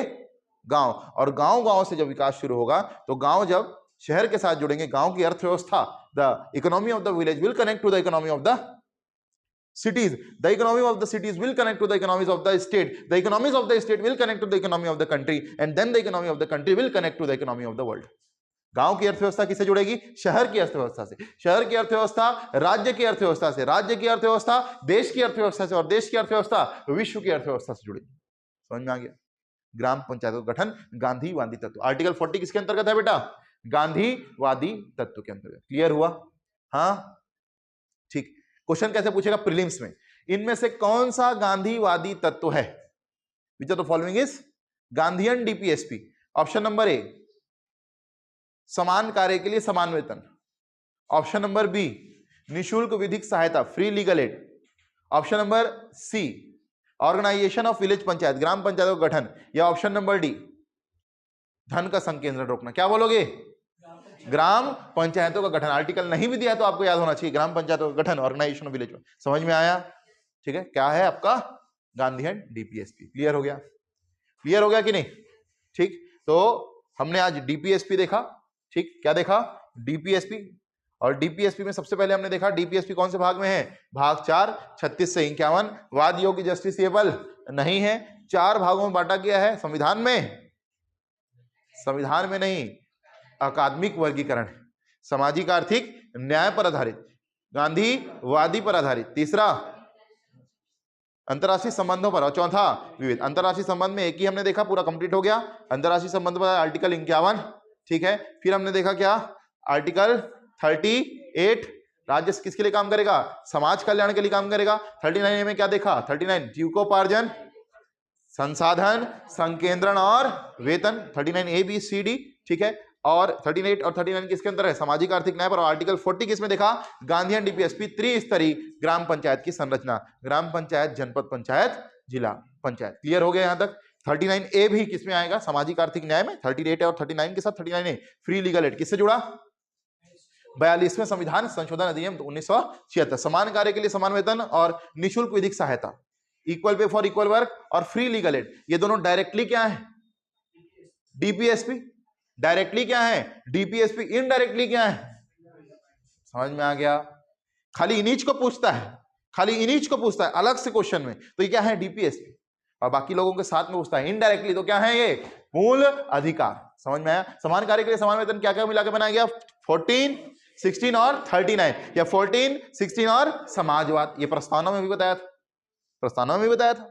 गांव। और गांव से जब विकास शुरू होगा तो गांव जब शहर के साथ जुड़ेंगे, गांव की अर्थव्यवस्था, the economy of the village will connect to the economy of the cities, the economy of the cities will connect to the economies of the state, the economies of the state will connect to the economy of the country, and then the economy of the country will connect to the economy of the world. गांव की अर्थव्यवस्था किससे जुड़ेगी? शहर की अर्थव्यवस्था से। शहर की अर्थव्यवस्था राज्य की अर्थव्यवस्था से, राज्य की अर्थव्यवस्था देश की अर्थव्यवस्था से, और देश की अर्थव्यवस्था विश्व की अर्थव्यवस्था से जुड़ेगी। समझ में आ गया? ग्राम पंचायतों का गठन गांधीवादी तत्व। आर्टिकल 40 किसके अंतर्गत है बेटा? गांधीवादी तत्व के अंतर्गत। क्लियर हुआ? हाँ ठीक। क्वेश्चन कैसे पूछेगा प्रीलिम्स में? इनमें से कौन सा गांधीवादी तत्व है? Which of the following is Gandhian DPSP? Option number A, समान कार्य के लिए समान वेतन। ऑप्शन नंबर बी, निशुल्क विधिक सहायता, free legal aid. Option number C, organisation of village panchayat, ग्राम पंचायतों का गठन। या ऑप्शन नंबर डी, धन का संकेंद्रण रोकना। क्या बोलोगे? ग्राम पंचायतों का गठन। आर्टिकल नहीं भी दिया तो आपको याद होना चाहिए, ग्राम पंचायतों का गठन, ऑर्गेनाइजेशन ऑफ विलेज। समझ में आया? ठीक है, क्या है आपका गांधीयन डीपीएसपी। क्लियर हो गया? क्लियर हो गया कि नहीं? ठीक, तो हमने आज डीपीएसपी देखा। ठीक, क्या देखा? डीपीएसपी। और डीपीएसपी में सबसे पहले हमने देखा डीपीएसपी कौन से भाग में है? भाग 4, 36 से 51। वाद योग्य जस्टिसेबल नहीं है। 4 भागों में बांटा गया है। संविधान में, संविधान में नहीं, अकादमिक वर्गीकरण, सामाजिक आर्थिक न्याय पर आधारित, गांधीवादी पर आधारित, तीसरा अंतरराष्ट्रीय संबंधों पर, और चौथा विविध। अंतरराष्ट्रीय संबंध में एक ही हमने देखा, पूरा कंप्लीट हो गया। अंतरराष्ट्रीय संबंध पर आर्टिकल 51। ठीक है, फिर हमने देखा क्या? आर्टिकल 38, राज्य किसके लिए काम करेगा? समाज कल्याण के लिए काम करेगा। 39 में क्या देखा? 39 जीविकोपार्जन, संसाधन, संकेंद्रण और वेतन। 39 ए बी सी डी। ठीक है, और 38 और 39 किसके अंदर है? सामाजिक आर्थिक न्याय पर। और आर्टिकल 40 किसमें देखा? गांधीयन डीपीएसपी त्रिस्तरीय ग्राम पंचायत की संरचना, ग्राम पंचायत, जनपद पंचायत, जिला पंचायत। क्लियर हो गया यहां तक? 39 ए भी किसमें आएगा? सामाजिक आर्थिक न्याय में। 38 और 39 के साथ 39 ए फ्री लीगल एड किससे जुड़ा? 42वें संविधान संशोधन अधिनियम 1976। समान कार्य के लिए समान वेतन और निःशुल्क विधिक सहायता, equal pay for equal work और फ्री लीगल एड, ये दोनों डायरेक्टली क्या है? डीपीएसपी। डायरेक्टली क्या है? डीपीएसपी। इनडायरेक्टली क्या है? समझ में आ गया? खाली इनिच को पूछता है, खाली इनिच को पूछता है अलग से क्वेश्चन में, तो ये क्या है? डीपीएसपी। और बाकी लोगों के साथ में पूछता है इनडायरेक्टली, तो क्या है? ये मूल अधिकार। समझ में आया? समान कार्य के लिए समान वेतन क्या क्या मिला के बनाया गया? 14, 16 और 39, या 14, 16 और समाजवाद। ये प्रस्तावना में भी बताया था, प्रस्तावना में भी बताया था।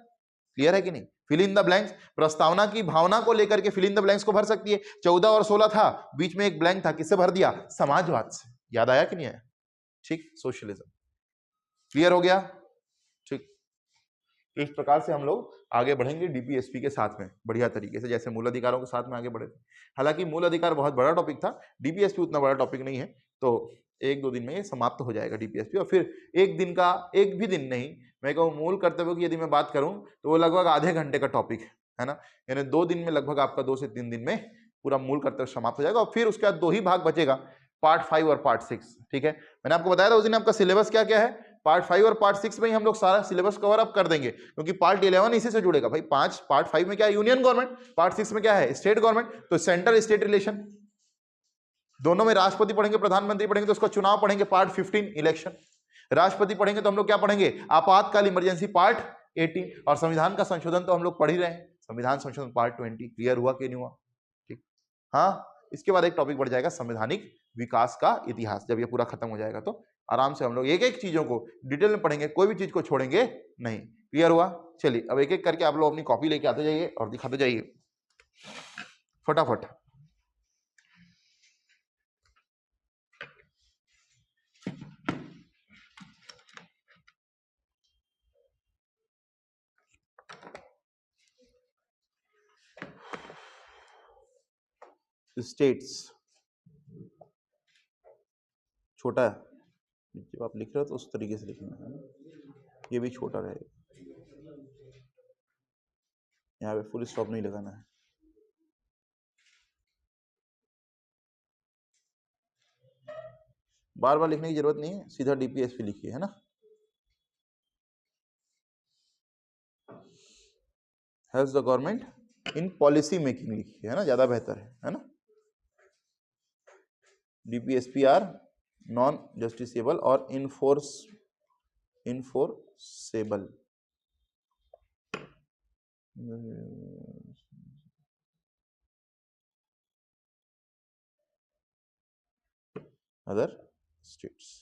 क्लियर है कि नहीं? फिल इन द ब्लैंक्स, प्रस्तावना की भावना को लेकर के फिल इन द ब्लैंक्स को भर सकती है। 14 और 16 था, बीच में एक ब्लैंक था, किससे भर दिया? समाजवाद से। याद आया कि नहीं आया? ठीक, सोशलिज्म। क्लियर हो गया? ठीक, इस प्रकार से हम लोग आगे बढ़ेंगे डीपीएसपी के साथ में बढ़िया तरीके से, जैसे मूल अधिकारों के साथ में आगे बढ़े थे। हालांकि मूल अधिकार बहुत बड़ा टॉपिक था, डीपीएसपी उतना बड़ा टॉपिक नहीं है, तो 1-2 दिन में ये समाप्त हो जाएगा डीपीएसपी। और फिर एक दिन का, एक भी दिन नहीं, मैं कहूँ मूल कर्तव्यों की यदि मैं बात करूं तो वो लगभग आधे घंटे का टॉपिक है ना, यानी 2 दिन में लगभग आपका 2 से 3 दिन में पूरा मूल कर्तव्य समाप्त हो जाएगा। और फिर उसके बाद 2 ही भाग बचेगा, पार्ट 5 और पार्ट 6। ठीक है, मैंने आपको बताया था उस दिन आपका सिलेबस क्या क्या है। पार्ट 5 और पार्ट 6 में ही हम लोग सारा सिलेबस कवर अप कर देंगे, क्योंकि पार्ट 11 इसी से जुड़ेगा भाई। पार्ट 5 में क्या है? Union government. पार्ट 6 में क्या है? State government. तो सेंट्रल स्टेट रिलेशन, दोनों में राष्ट्रपति पढ़ेंगे, प्रधानमंत्री पढ़ेंगे, तो उसका चुनाव पढ़ेंगे, पार्ट 15 इलेक्शन। राष्ट्रपति पढ़ेंगे तो हम लोग क्या पढ़ेंगे? आपातकाल, इमरजेंसी, पार्ट 18। और संविधान का संशोधन तो हम लोग पढ़ ही रहे हैं, संविधान संशोधन पार्ट 20। क्लियर हुआ कि नहीं हुआ? ठीक, हाँ, इसके बाद एक टॉपिक बढ़ जाएगा संवैधानिक विकास का इतिहास। जब ये पूरा खत्म हो जाएगा तो आराम से हम लोग एक एक चीजों को डिटेल में पढ़ेंगे, कोई भी चीज को छोड़ेंगे नहीं। क्लियर हुआ? चलिए अब एक एक करके आप लोग अपनी कॉपी लेके आते जाइए और दिखाते जाइए फटाफट। स्टेट्स छोटा है, जब आप लिख रहे हो तो उस तरीके से लिखना है, ये भी छोटा रहेगा, यहाँ पे फुल स्टॉप नहीं लगाना है। बार बार लिखने की जरूरत नहीं है, सीधा डीपीएसपी लिखिए, है ना। Has the government in policy making लिखिए, है ना, ज्यादा बेहतर है ना। डीपीएसपी आर नॉन जस्टिसेबल और इनफोर्सेबल। Other states.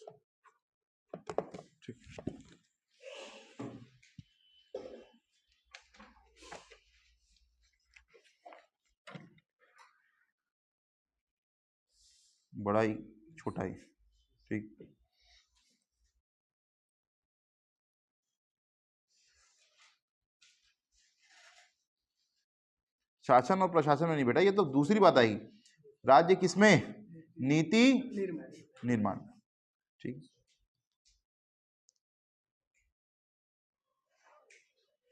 ठीक, बड़ा ही छोटा ही। ठीक, शासन और प्रशासन में नहीं बेटा, ये तो दूसरी बात आई। राज्य किसमें? नीति निर्माण। ठीक,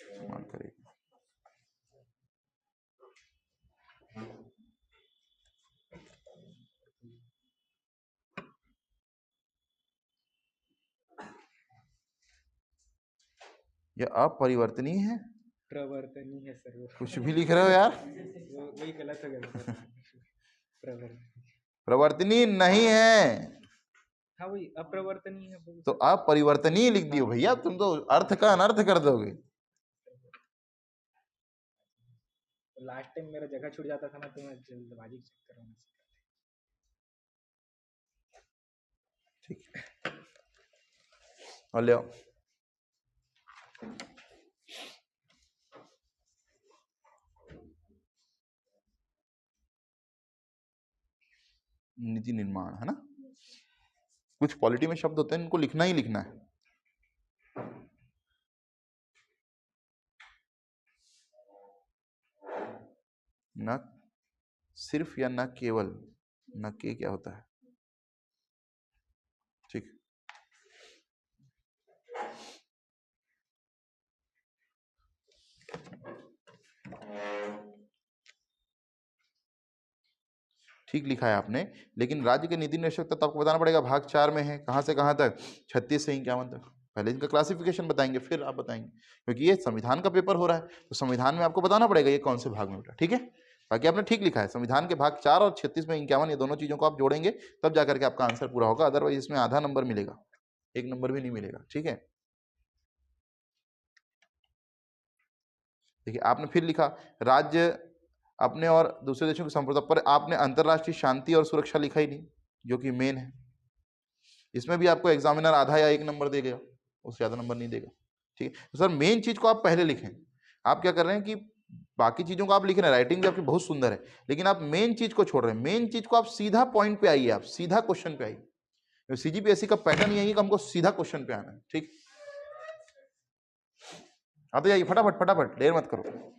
निर्माण करेगा। ये अपरिवर्तनीय है, प्रवर्तनीय है सर वो। कुछ भी लिख रहे हो यार। वही गलत हो गया सर। प्रवर्तनीय नहीं है, हाँ वही अप्रवर्तनीय है वो। तो अपरिवर्तनीय लिख दियो भैया, तुम तो अर्थ का अनर्थ कर दोगे। लास्ट टाइम मेरा जगह छूट जाता था ना, तो मैं जल्दबाजी के चक्कर में। ठीक, और ले आओ। नीति निर्माण है ना, कुछ पॉलिटी में शब्द होते हैं, इनको लिखना ही लिखना है। न सिर्फ या न केवल, न के क्या होता है, ठीक। ठीक लिखा है आपने, लेकिन राज्य के नीति निदेशकता तो आपको बताना पड़ेगा भाग 4 में है, कहां से कहां तक, 36 से 51 तक। पहले इनका क्लासिफिकेशन बताएंगे, फिर आप बताएंगे, क्योंकि ये संविधान का पेपर हो रहा है, तो संविधान में आपको बताना पड़ेगा ये कौन से भाग में बेटा, ठीक है। बाकी आपने ठीक लिखा है, संविधान के भाग 4 और 36 में 51, ये दोनों चीजों को आप जोड़ेंगे तब जाकर के आपका आंसर पूरा होगा, अदरवाइज इसमें आधा नंबर मिलेगा, 1 नंबर भी नहीं मिलेगा, ठीक है। देखिए आपने फिर लिखा राज्य अपने और दूसरे देशों की संप्रभुता पर, आपने अंतरराष्ट्रीय शांति और सुरक्षा लिखा ही नहीं, जो कि मेन है। इसमें भी आपको एग्जामिनर आधा या 1 नंबर देगा, उससे ज्यादा नंबर नहीं देगा, ठीक है। तो सर मेन चीज को आप पहले लिखें। आप क्या कर रहे हैं कि बाकी चीजों को आप लिख रहे हैं, राइटिंग भी आपकी बहुत सुंदर है, लेकिन आप मेन चीज को छोड़ रहे हैं। मेन चीज को आप सीधा पॉइंट पे आइए, आप सीधा क्वेश्चन पे आइए। सीजीपीएससी का पैटर्न यही है कि हमको सीधा क्वेश्चन पे आना है, ठीक। आते जाइए फटाफट फटाफट, देर मत करो।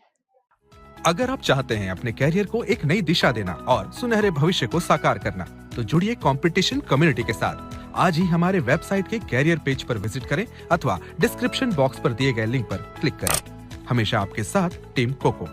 अगर आप चाहते हैं अपने कैरियर को एक नई दिशा देना और सुनहरे भविष्य को साकार करना, तो जुड़िए कंपटीशन कम्युनिटी के साथ। आज ही हमारे वेबसाइट के कैरियर पेज पर विजिट करें अथवा डिस्क्रिप्शन बॉक्स पर दिए गए लिंक पर क्लिक करें। हमेशा आपके साथ टीम कोको।